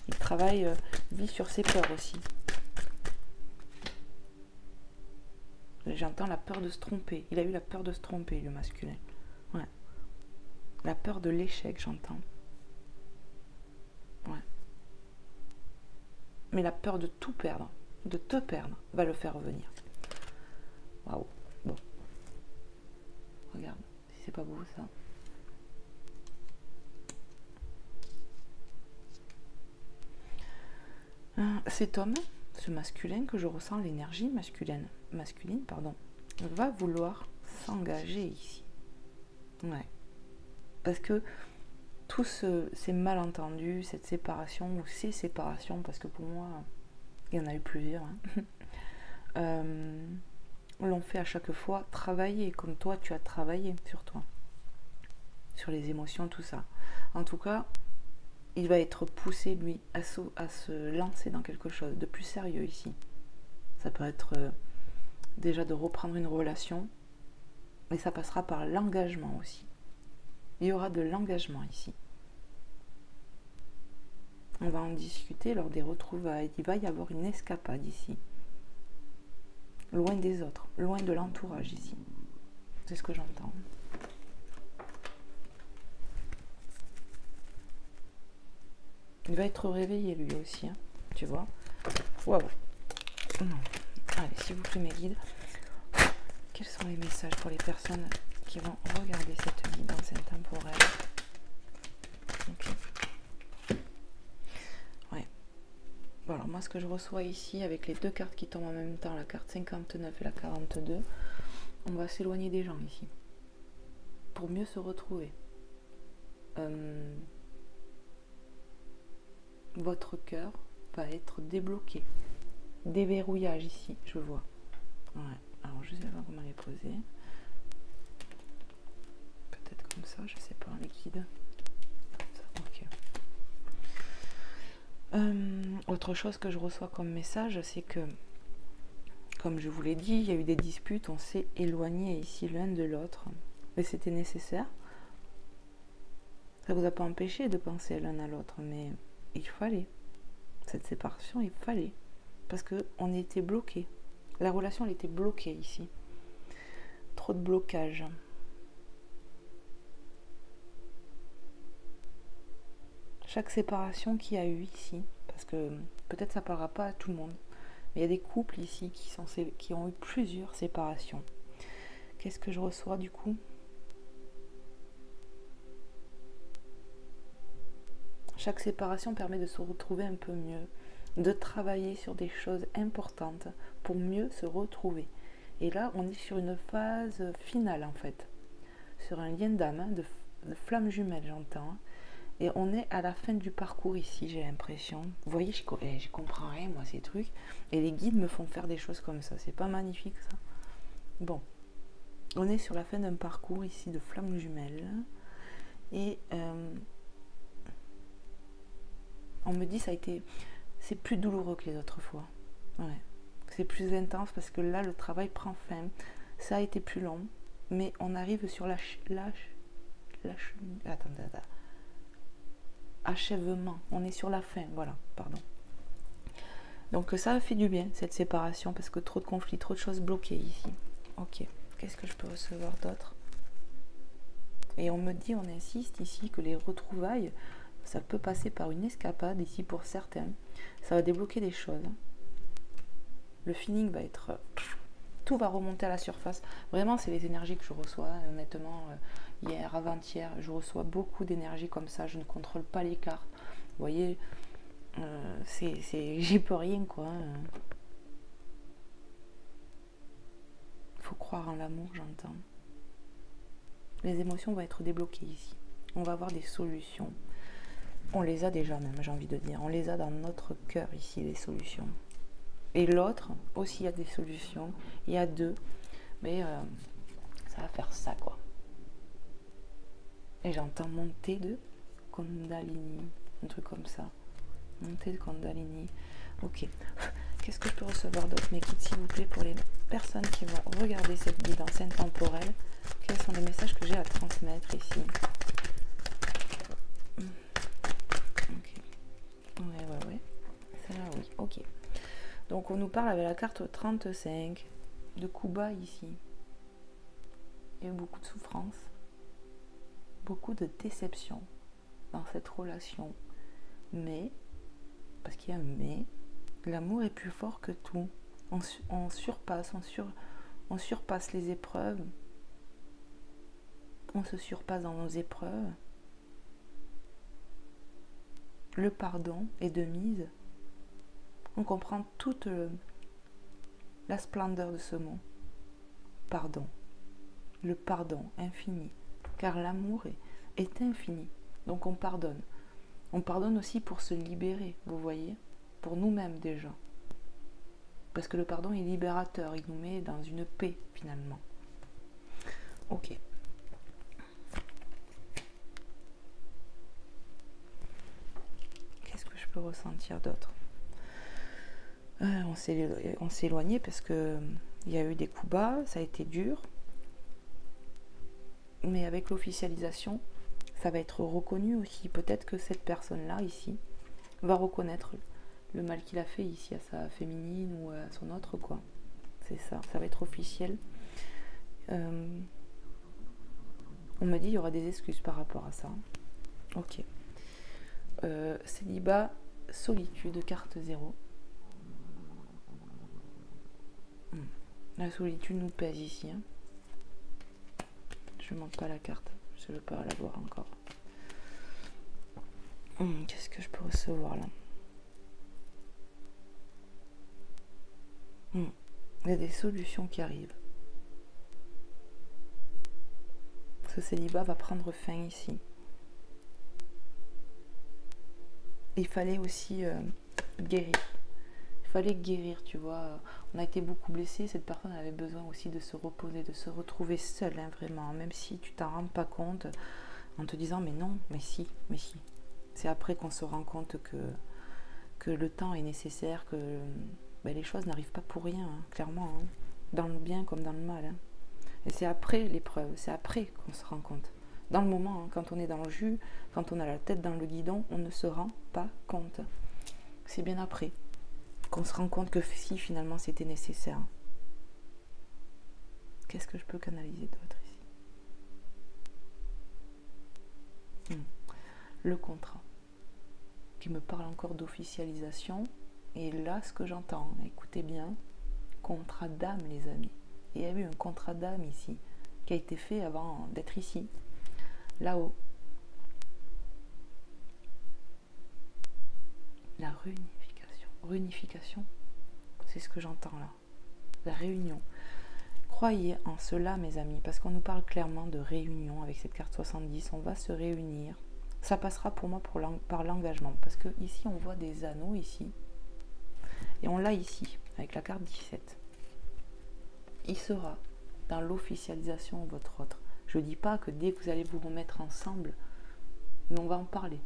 Il travaille, vit sur ses peurs aussi. J'entends la peur de se tromper. Il a eu la peur de se tromper, le masculin. Ouais. La peur de l'échec, j'entends. Ouais. Mais la peur de tout perdre, de te perdre, va le faire revenir. Waouh. Bon. Regarde, si c'est pas beau ça. Cet homme, ce masculin, que je ressens l'énergie masculine, masculine, pardon, va vouloir s'engager ici. Ouais. Parce que tous ces malentendus, cette séparation, ou ces séparations, parce que pour moi, il y en a eu plusieurs, hein, l'ont fait à chaque fois travailler, comme toi, tu as travaillé sur toi, sur les émotions, tout ça. En tout cas, il va être poussé, lui, à se lancer dans quelque chose de plus sérieux ici. Ça peut être déjà de reprendre une relation, mais ça passera par l'engagement aussi. Il y aura de l'engagement ici. On va en discuter lors des retrouvailles. Il va y avoir une escapade ici. Loin des autres, loin de l'entourage ici. C'est ce que j'entends. Il va être réveillé lui aussi, hein, tu vois. Waouh. Allez, s'il vous plaît mes guides, quels sont les messages pour les personnes qui vont regarder cette guidance intemporelle? Ok. Ouais. Bon, alors moi ce que je reçois ici avec les deux cartes qui tombent en même temps, la carte 59 et la 42, on va s'éloigner des gens ici pour mieux se retrouver. Votre cœur va être débloqué. Déverrouillage ici, je vois. Ouais. Alors je sais pas comment les poser. Peut-être comme ça, je sais pas, les guides. Ça, ok. Autre chose que je reçois comme message, c'est que, comme je vous l'ai dit, il y a eu des disputes, on s'est éloigné ici l'un de l'autre. Mais c'était nécessaire. Ça vous a pas empêché de penser l'un à l'autre, mais il fallait. Cette séparation, il fallait. Parce qu'on était bloqués. La relation, elle était bloquée ici. Trop de blocage. Chaque séparation qu'il y a eu ici, parce que peut-être ça ne parlera pas à tout le monde, mais il y a des couples ici qui ont eu plusieurs séparations. Qu'est-ce que je reçois du coup? Chaque séparation permet de se retrouver un peu mieux, de travailler sur des choses importantes pour mieux se retrouver. Et là, on est sur une phase finale en fait, sur un lien d'âme, hein, de flamme jumelle j'entends. Et on est à la fin du parcours ici, j'ai l'impression. Vous voyez, je comprends rien moi ces trucs. Et les guides me font faire des choses comme ça. C'est pas magnifique ça? Bon, on est sur la fin d'un parcours ici de flamme jumelle. Et on me dit c'est plus douloureux que les autres fois. Ouais. C'est plus intense parce que là le travail prend fin. Ça a été plus long, mais on arrive sur achèvement. On est sur la fin, voilà, pardon. Donc ça a fait du bien cette séparation parce que trop de conflits, trop de choses bloquées ici. Ok, qu'est-ce que je peux recevoir d'autre? Et on me dit, on insiste ici que les retrouvailles, ça peut passer par une escapade ici pour certains. Ça va débloquer des choses. Le feeling va être... Tout va remonter à la surface. Vraiment, c'est les énergies que je reçois. Honnêtement, hier, avant-hier, je reçois beaucoup d'énergie comme ça. Je ne contrôle pas les cartes. Vous voyez, j'y peux rien, quoi. Faut croire en l'amour, j'entends. Les émotions vont être débloquées ici. On va avoir des solutions. On les a déjà même, j'ai envie de dire. On les a dans notre cœur ici, les solutions. Et l'autre aussi, il y a des solutions. Il y a deux. Mais ça va faire ça, quoi. Et j'entends monter de Kundalini. Un truc comme ça. Montée de Kundalini. Ok. Qu'est-ce que je peux recevoir d'autre, mes guides, s'il vous plaît, pour les personnes qui vont regarder cette guidance intemporelle? Quels sont les messages que j'ai à transmettre ici? Ok. Ouais. Celle-là, oui. Ok. Donc, on nous parle avec la carte 35 de coups bas ici. Il y a eu beaucoup de souffrance, beaucoup de déception dans cette relation. Mais, parce qu'il y a un mais, l'amour est plus fort que tout. On surpasse les épreuves. On se surpasse dans nos épreuves. Le pardon est de mise. On comprend toute la splendeur de ce mot. Pardon. Le pardon infini. Car l'amour est infini. Donc on pardonne. On pardonne aussi pour se libérer, vous voyez, pour nous-mêmes déjà. Parce que le pardon est libérateur, il nous met dans une paix finalement. Ok. Qu'est-ce que je peux ressentir d'autre? On s'est éloigné parce que il y a eu des coups bas, ça a été dur. Mais avec l'officialisation, ça va être reconnu aussi. Peut-être que cette personne-là, ici, va reconnaître le mal qu'il a fait ici à sa féminine ou à son autre, quoi. C'est ça, ça va être officiel. On me dit qu'il y aura des excuses par rapport à ça. Ok. Célibat, solitude, carte 0. La solitude nous pèse ici. Hein. Je ne montre pas la carte, je ne veux pas la voir encore. Qu'est-ce que je peux recevoir là? Il y a des solutions qui arrivent. Ce célibat va prendre fin ici. Il fallait aussi guérir. Il fallait guérir, tu vois. On a été beaucoup blessés. Cette personne avait besoin aussi de se reposer, de se retrouver seule, hein, vraiment. Même si tu t'en rends pas compte, en te disant mais non, mais si, mais si. C'est après qu'on se rend compte que le temps est nécessaire, que les choses n'arrivent pas pour rien, hein, clairement. Hein, dans le bien comme dans le mal. Hein. Et c'est après l'épreuve, c'est après qu'on se rend compte. Dans le moment, hein, quand on est dans le jus, quand on a la tête dans le guidon, on ne se rend pas compte. C'est bien après qu'on se rend compte que si finalement c'était nécessaire. Qu'est-ce que je peux canaliser d'autre ici? Le contrat, qui me parle encore d'officialisation. Et là, ce que j'entends, écoutez bien, contrat d'âme, les amis. Il y a eu un contrat d'âme ici, qui a été fait avant d'être ici, là-haut. La réunification, c'est ce que j'entends là. La réunion. Croyez en cela, mes amis, parce qu'on nous parle clairement de réunion avec cette carte 70. On va se réunir. Ça passera pour moi par l'engagement, parce que ici, on voit des anneaux ici, et on l'a ici, avec la carte 17. Il sera dans l'officialisation votre autre. Je ne dis pas que dès que vous allez vous remettre ensemble, mais on va en parler.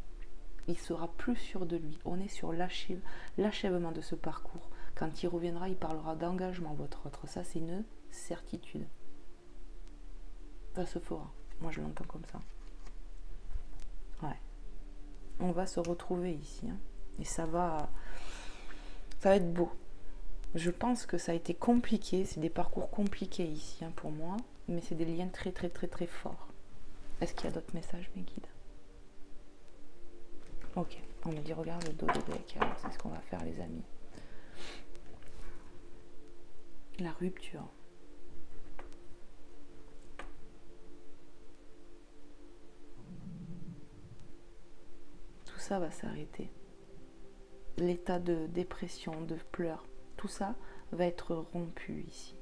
Il sera plus sûr de lui. On est sur l'achèvement de ce parcours. Quand il reviendra, il parlera d'engagement, votre autre. Ça, c'est une certitude. Ça se fera. Moi, je l'entends comme ça. Ouais. On va se retrouver ici. Hein. Et ça va être beau. Je pense que ça a été compliqué. C'est des parcours compliqués ici, hein, pour moi. Mais c'est des liens très, très, très, très forts. Est-ce qu'il y a d'autres messages, mes guides? Ok, on me dit regarde le dos de deck, alors c'est ce qu'on va faire les amis. La rupture. Tout ça va s'arrêter. L'état de dépression, de pleurs, tout ça va être rompu ici.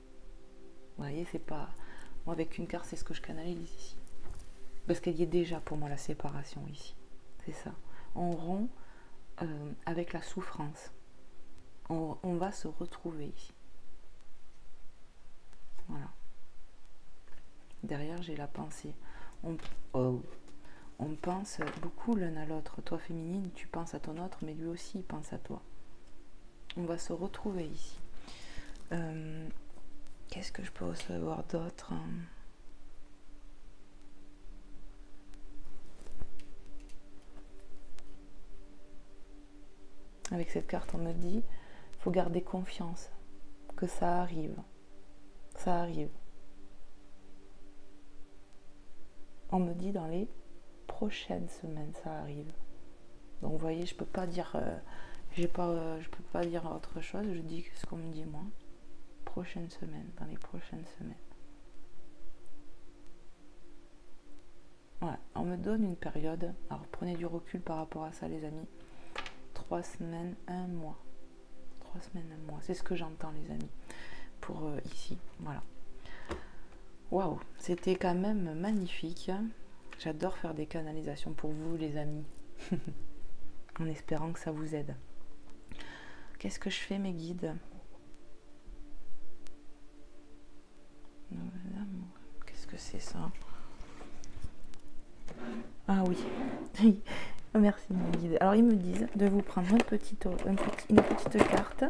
Vous voyez, c'est pas... Moi avec une carte, c'est ce que je canalise ici. Parce qu'il y a déjà pour moi la séparation ici. C'est ça. On rompt avec la souffrance. On va se retrouver ici. Voilà. Derrière, j'ai la pensée. On pense beaucoup l'un à l'autre. Toi, féminine, tu penses à ton autre, mais lui aussi, il pense à toi. On va se retrouver ici. Qu'est-ce que je peux recevoir d'autre? Avec cette carte, on me dit, il faut garder confiance, que ça arrive. Ça arrive. On me dit dans les prochaines semaines, ça arrive. Donc vous voyez, je peux pas dire, je peux pas dire autre chose. Je dis ce qu'on me dit moi. Prochaines semaines, dans les prochaines semaines. Voilà, on me donne une période. Alors prenez du recul par rapport à ça, les amis. 3 semaines, 1 mois. 3 semaines, 1 mois. C'est ce que j'entends, les amis. pour ici. Voilà. Waouh, c'était quand même magnifique. J'adore faire des canalisations pour vous, les amis. En espérant que ça vous aide. Qu'est-ce que je fais, mes guides? Qu'est-ce que c'est ça? Ah oui. Merci, mes guides. Alors, ils me disent de vous prendre une petite carte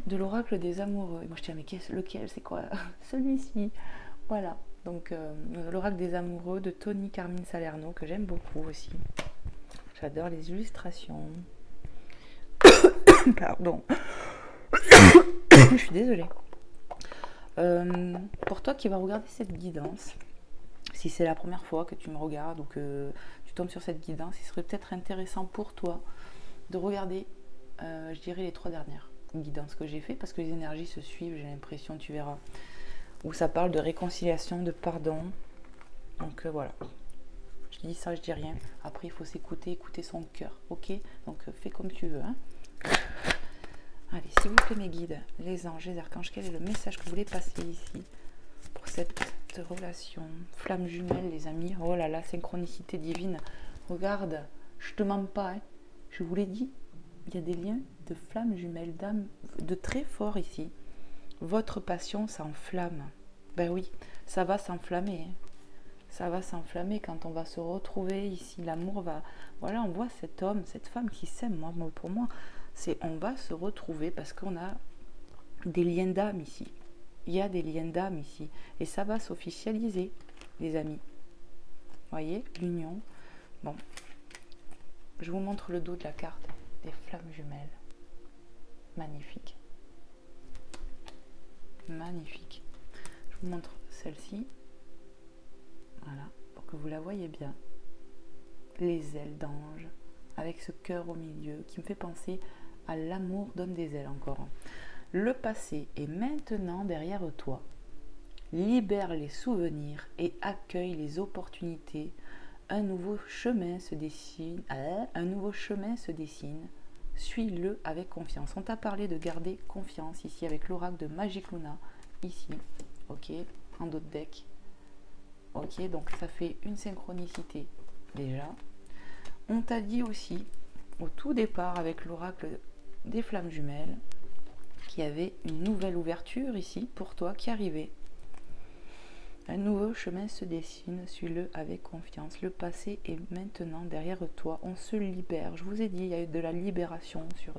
de l'oracle des amoureux. Et moi, je dis, mais lequel? C'est quoi? Celui-ci. Voilà. Donc, l'oracle des amoureux de Tony Carmine Salerno, que j'aime beaucoup aussi. J'adore les illustrations. Pardon. Je suis désolée. Pour toi qui vas regarder cette guidance, si c'est la première fois que tu me regardes ou que tu tombes sur cette guidance, il serait peut-être intéressant pour toi de regarder, je dirais, les 3 dernières guidances que j'ai fait, parce que les énergies se suivent, j'ai l'impression, tu verras, où ça parle de réconciliation, de pardon. Donc voilà, je dis ça, je dis rien. Après, il faut s'écouter, écouter son cœur, ok? Donc fais comme tu veux, hein. Allez, s'il vous plaît, mes guides, les anges, les archanges, quel est le message que vous voulez passer ici pour cette relation? Flamme jumelle, les amis. Oh là là, synchronicité divine. Regarde, je te mens pas, hein. Je vous l'ai dit, il y a des liens de flamme jumelle, d'âme, de très fort ici. Votre passion s'enflamme. Ben oui, ça va s'enflammer. Hein. Ça va s'enflammer quand on va se retrouver ici. L'amour va... Voilà, on voit cet homme, cette femme qui s'aime. Moi, pour moi, c'est on va se retrouver parce qu'on a des liens d'âme ici. Il y a des liens d'âme ici. Et ça va s'officialiser, les amis. Vous voyez, l'union. Bon, je vous montre le dos de la carte des flammes jumelles. Magnifique. Magnifique. Je vous montre celle-ci. Voilà, pour que vous la voyez bien. Les ailes d'ange, avec ce cœur au milieu, qui me fait penser à l'amour donne des ailes encore. Le passé est maintenant derrière toi. Libère les souvenirs et accueille les opportunités. Un nouveau chemin se dessine. Suis-le avec confiance. On t'a parlé de garder confiance ici avec l'oracle de Magic Luna. Ici, ok, en dos de deck. Ok, donc ça fait une synchronicité déjà. On t'a dit aussi, au tout départ, avec l'oracle des flammes jumelles, qu'il y avait une nouvelle ouverture ici pour toi qui arrivait. Un nouveau chemin se dessine, suis-le avec confiance. Le passé est maintenant derrière toi. On se libère. Je vous ai dit, il y a eu de la libération sur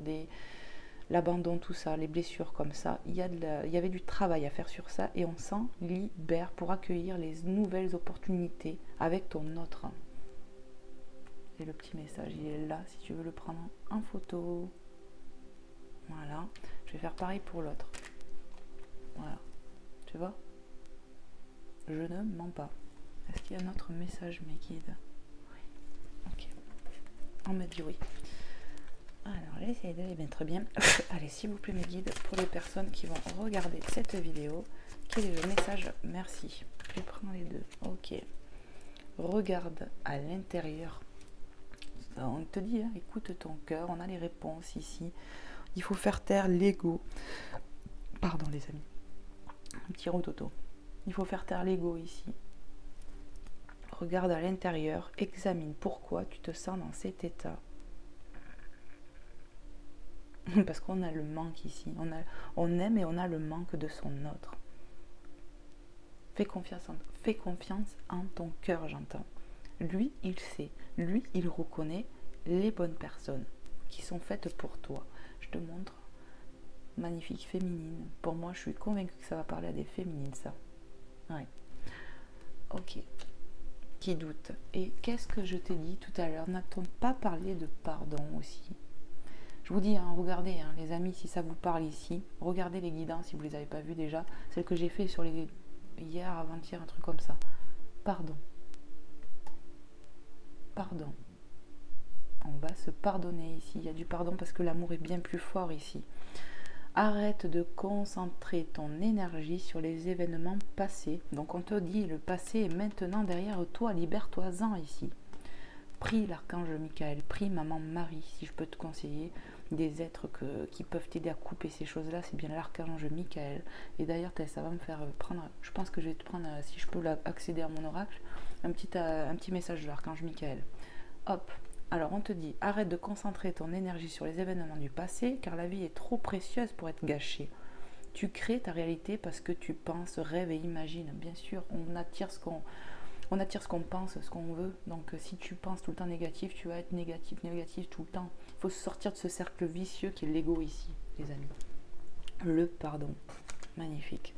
l'abandon, tout ça, les blessures comme ça. Il y avait du travail à faire sur ça et on s'en libère pour accueillir les nouvelles opportunités avec ton autre. Et le petit message, il est là si tu veux le prendre en photo. Voilà. Je vais faire pareil pour l'autre. Voilà. Tu vois? Je ne mens pas. Est-ce qu'il y a un autre message, mes guides? Oui. Ok. On me dit oui. Alors, j'essaie de les mettre bien. Allez, s'il vous plaît, mes guides, pour les personnes qui vont regarder cette vidéo, quel est le message? Merci. Je prends les deux. Ok. Regarde à l'intérieur. On te dit, hein, écoute ton cœur. On a les réponses ici. Il faut faire taire l'ego. Pardon, les amis. Un petit rototo. Il faut faire taire l'ego ici. Regarde à l'intérieur. Examine pourquoi tu te sens dans cet état. Parce qu'on a le manque ici. On aime et on a le manque de son autre. Fais confiance en ton cœur, j'entends. Lui, il sait. Lui, il reconnaît les bonnes personnes qui sont faites pour toi. Je te montre. Magnifique, féminine. Pour moi, je suis convaincue que ça va parler à des féminines, ça. Ouais. Ok. Qui doute. Et qu'est-ce que je t'ai dit tout à l'heure? N'a-t-on pas parlé de pardon aussi? Je vous dis, hein, regardez, hein, les amis, si ça vous parle ici, regardez les guidances si vous ne les avez pas vues déjà. Celles que j'ai fait sur les hier, avant-hier, un truc comme ça. Pardon. Pardon. On va se pardonner ici. Il y a du pardon parce que l'amour est bien plus fort ici. Arrête de concentrer ton énergie sur les événements passés. Donc on te dit, le passé est maintenant derrière toi, libère-toi-en ici. Prie l'archange Michael, prie maman Marie, si je peux te conseiller, des êtres qui peuvent t'aider à couper ces choses-là, c'est bien l'archange Michael. Et d'ailleurs, ça va me faire prendre, je pense que je vais te prendre, si je peux accéder à mon oracle, un petit message de l'archange Michael. Hop, alors on te dit, arrête de concentrer ton énergie sur les événements du passé, car la vie est trop précieuse pour être gâchée. Tu crées ta réalité parce que tu penses, rêves et imagines. Bien sûr, on attire ce qu'on pense, ce qu'on veut. Donc si tu penses tout le temps négatif, tu vas être négatif tout le temps. Il faut sortir de ce cercle vicieux qui est l'ego ici, les amis. Le pardon. Magnifique.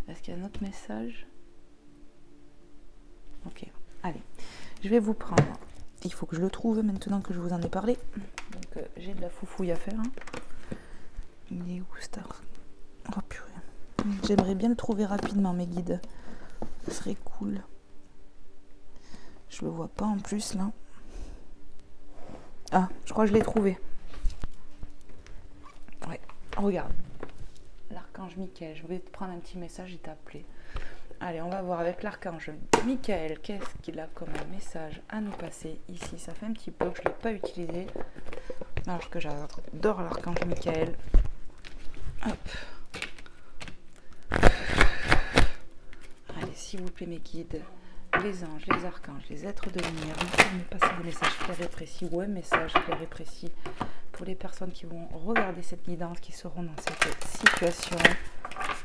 Est-ce qu'il y a un autre message? Ok. Allez. Je vais vous prendre. Il faut que je le trouve maintenant que je vous en ai parlé. Donc j'ai de la foufouille à faire. Il est où, Star? Oh purée. J'aimerais bien le trouver rapidement, mes guides. Ce serait cool. Je le vois pas en plus là. Ah, je crois que je l'ai trouvé. Ouais, regarde. L'archange Michael, je vais te prendre un petit message, il t'a appelé. Allez, on va voir avec l'archange Michael, qu'est-ce qu'il a comme message à nous passer ici. Ça fait un petit peu que je ne l'ai pas utilisé. Alors que j'adore l'archange Michael. Hop. Allez, s'il vous plaît, mes guides. Les anges, les archanges, les êtres de lumière, ne passez des messages clairs et précis ou un message clair et précis pour les personnes qui vont regarder cette guidance, qui seront dans cette situation,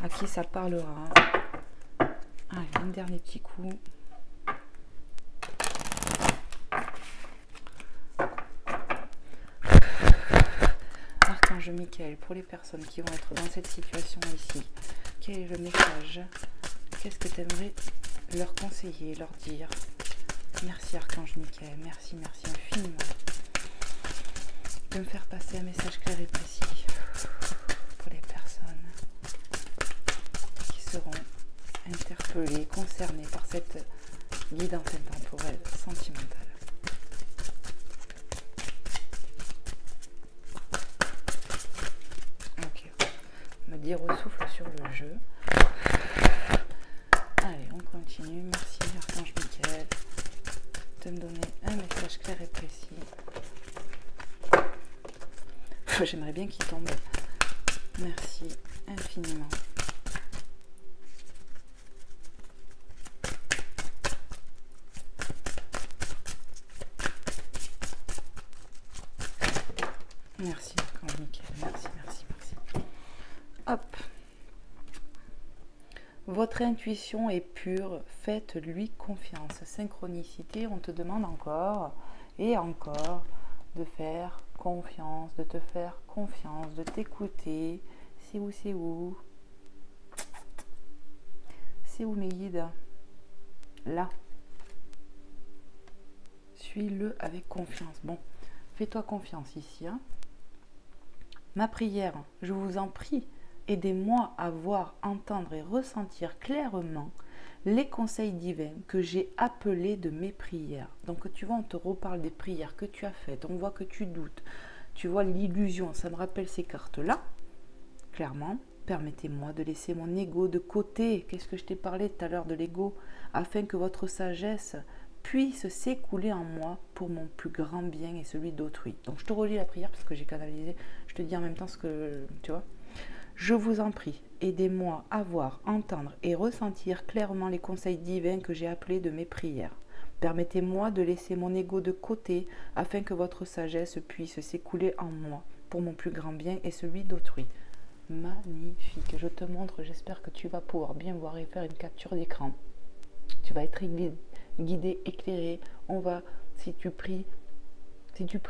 à qui ça parlera. Allez, un dernier petit coup. Archange Michael, pour les personnes qui vont être dans cette situation ici, quel est le message? Qu'est-ce que tu aimerais leur conseiller, leur dire? Merci Archange Michael, merci infiniment de me faire passer un message clair et précis pour les personnes qui seront interpellées, concernées par cette guidance intemporelle sentimentale. Ok, on me dire au souffle sur le jeu. Allez, on continue. Merci Archange Michael de me donner un message clair et précis. J'aimerais bien qu'il tombe. Merci infiniment. Merci Archange Michael. Merci. Hop. Votre intuition est pure, faites-lui confiance. Synchronicité, on te demande encore et encore de faire confiance, de te faire confiance, de t'écouter. C'est où? C'est où mes guides? Là. Suis-le avec confiance. Bon, fais-toi confiance ici. Hein. Ma prière, je vous en prie, aidez-moi à voir, entendre et ressentir clairement les conseils divins que j'ai appelés de mes prières. Donc tu vois, on te reparle des prières que tu as faites, on voit que tu doutes, tu vois l'illusion, ça me rappelle ces cartes-là. Clairement, permettez-moi de laisser mon ego de côté. Qu'est-ce que je t'ai parlé tout à l'heure de l'ego? Afin que votre sagesse puisse s'écouler en moi pour mon plus grand bien et celui d'autrui. Donc je te relis la prière parce que j'ai canalisé, je te dis en même temps ce que tu vois. Je vous en prie, aidez-moi à voir, entendre et ressentir clairement les conseils divins que j'ai appelés de mes prières. Permettez-moi de laisser mon ego de côté afin que votre sagesse puisse s'écouler en moi pour mon plus grand bien et celui d'autrui. Magnifique, je te montre, j'espère que tu vas pouvoir bien voir et faire une capture d'écran. Tu vas être guidé, éclairé. On va, si tu pries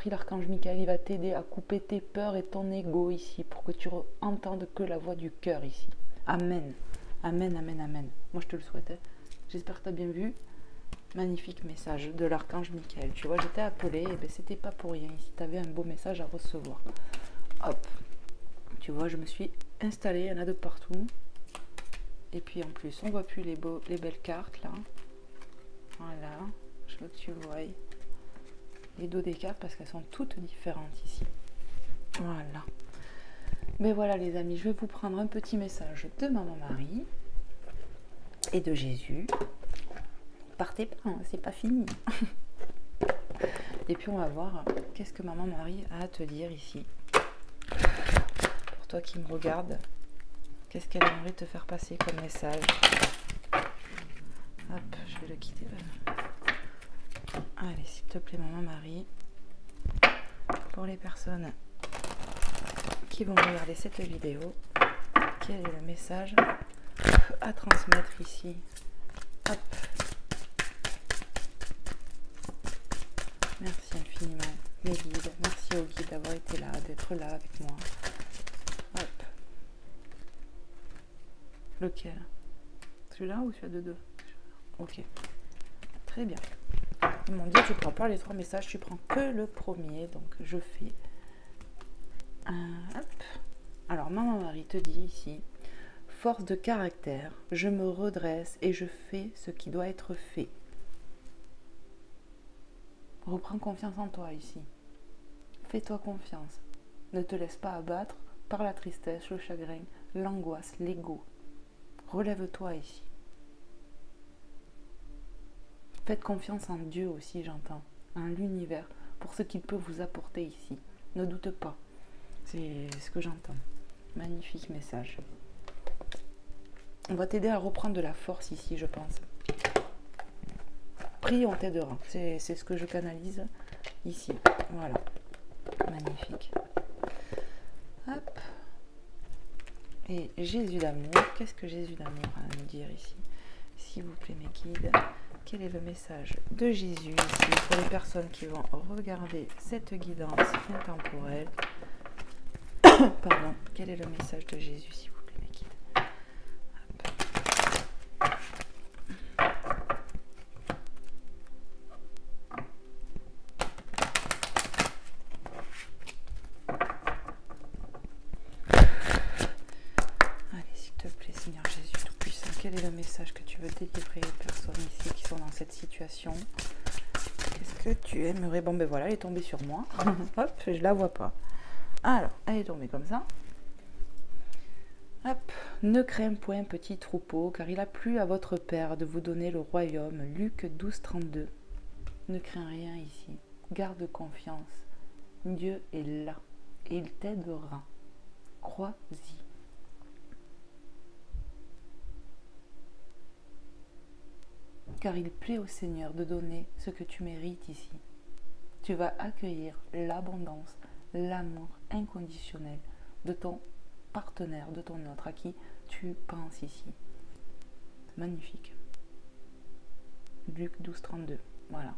l'archange Michael, il va t'aider à couper tes peurs et ton ego ici pour que tu entendes que la voix du cœur ici. Amen. Amen. Moi je te le souhaite. Hein. J'espère que tu as bien vu. Magnifique message de l'archange Michael. Tu vois, j'étais appelée, et ben c'était pas pour rien. Ici, tu avais un beau message à recevoir. Hop. Tu vois, je me suis installée, il y en a de partout. Et puis en plus, on voit plus les belles cartes là. Voilà. Je veux que tu vois les dos des cartes parce qu'elles sont toutes différentes ici. Voilà. Mais voilà les amis, je vais vous prendre un petit message de Maman Marie et de Jésus. Partez pas, hein, c'est pas fini. Et puis on va voir qu'est-ce que Maman Marie a à te dire ici pour toi qui me regardes. Qu'est-ce qu'elle aimerait te faire passer comme message? Hop, je vais le quitter. Allez, s'il te plaît, Maman Marie. Pour les personnes qui vont regarder cette vidéo, quel est le message à transmettre ici? Hop. Merci infiniment, mes guides. Merci aux guides d'avoir été là, d'être là avec moi. Hop. Lequel? Celui-là ou celui-là de deux? Ok. Très bien. Ils m'ont dit, tu ne prends pas les 3 messages, tu prends que le premier. Donc, je fais... hop. Alors, Maman Marie te dit ici, force de caractère, je me redresse et je fais ce qui doit être fait. Reprends confiance en toi ici. Fais-toi confiance. Ne te laisse pas abattre par la tristesse, le chagrin, l'angoisse, l'ego. Relève-toi ici. Faites confiance en Dieu aussi, j'entends, en l'univers, pour ce qu'il peut vous apporter ici. Ne doute pas. C'est ce que j'entends. Magnifique message. On va t'aider à reprendre de la force ici, je pense. Prie, on t'aidera. C'est ce que je canalise ici. Voilà. Magnifique. Hop. Et Jésus d'amour. Qu'est-ce que Jésus d'amour a à nous dire ici? S'il vous plaît, mes guides. Quel est le message de Jésus ici pour les personnes qui vont regarder cette guidance intemporelle? Pardon. Quel est le message de Jésus, s'il vous plaît, mes guides? Allez, s'il te plaît, Seigneur Jésus Tout-Puissant, quel est le message que tu veux délivrer aux personnes ici qui sont dans cette situation? Qu'est-ce que tu aimerais? Bon, ben voilà, elle est tombée sur moi. Hop, je la vois pas. Alors, elle est tombée comme ça. Hop, ne crains point, petit troupeau, car il a plu à votre Père de vous donner le royaume. Luc 12, 32. Ne crains rien ici. Garde confiance. Dieu est là et il t'aidera. Crois-y. Car il plaît au Seigneur de donner ce que tu mérites ici. Tu vas accueillir l'abondance, l'amour inconditionnel de ton partenaire, de ton autre, à qui tu penses ici. Magnifique. Luc 12, 32. Voilà.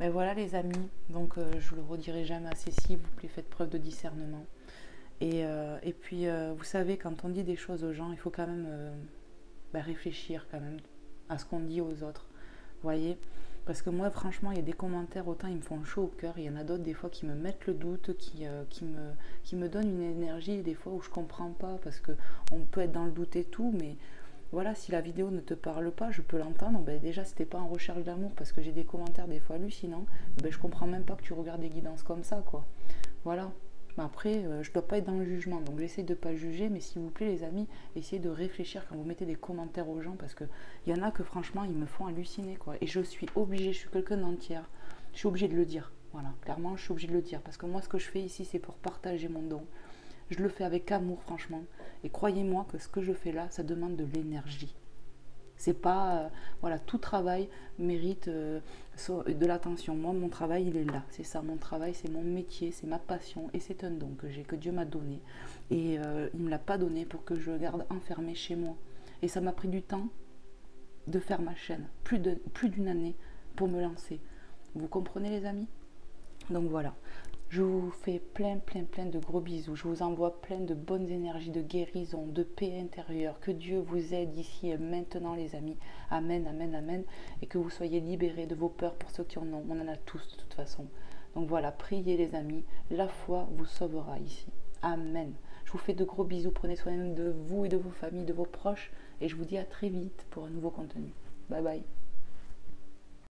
Ben voilà les amis, donc je le redirai jamais assez, s'il vous plaît, faites preuve de discernement. Et puis, vous savez, quand on dit des choses aux gens, il faut quand même réfléchir quand même à ce qu'on dit aux autres. Vous voyez? Parce que moi, franchement, il y a des commentaires, autant ils me font chaud au cœur, il y en a d'autres des fois qui me mettent le doute, qui me donnent une énergie des fois où je comprends pas, parce qu'on peut être dans le doute et tout, mais voilà, si la vidéo ne te parle pas, je peux l'entendre. Ben déjà, si t'es pas en recherche d'amour, parce que j'ai des commentaires des fois hallucinants, ben je comprends même pas que tu regardes des guidances comme ça, quoi. Voilà. Mais après, je dois pas être dans le jugement, donc j'essaie de pas juger, mais s'il vous plaît, les amis, essayez de réfléchir quand vous mettez des commentaires aux gens, parce que il y en a que franchement, ils me font halluciner, quoi. Et je suis obligée, je suis quelqu'un d'entière, je suis obligée de le dire. Voilà, clairement, je suis obligée de le dire, parce que moi, ce que je fais ici, c'est pour partager mon don. Je le fais avec amour, franchement. Et croyez-moi que ce que je fais là, ça demande de l'énergie. C'est pas... voilà, tout travail mérite de l'attention. Moi, mon travail, il est là. C'est ça, mon travail, c'est mon métier, c'est ma passion. Et c'est un don que Dieu m'a donné. Et il ne me l'a pas donné pour que je le garde enfermé chez moi. Et ça m'a pris du temps de faire ma chaîne. Plus d'une année pour me lancer. Vous comprenez, les amis? Donc voilà. Je vous fais plein de gros bisous. Je vous envoie plein de bonnes énergies, de guérison, de paix intérieure. Que Dieu vous aide ici et maintenant, les amis. Amen, amen, amen. Et que vous soyez libérés de vos peurs pour ceux qui en ont. On en a tous de toute façon. Donc voilà, priez les amis. La foi vous sauvera ici. Amen. Je vous fais de gros bisous. Prenez soin de vous et de vos familles, de vos proches. Et je vous dis à très vite pour un nouveau contenu. Bye bye.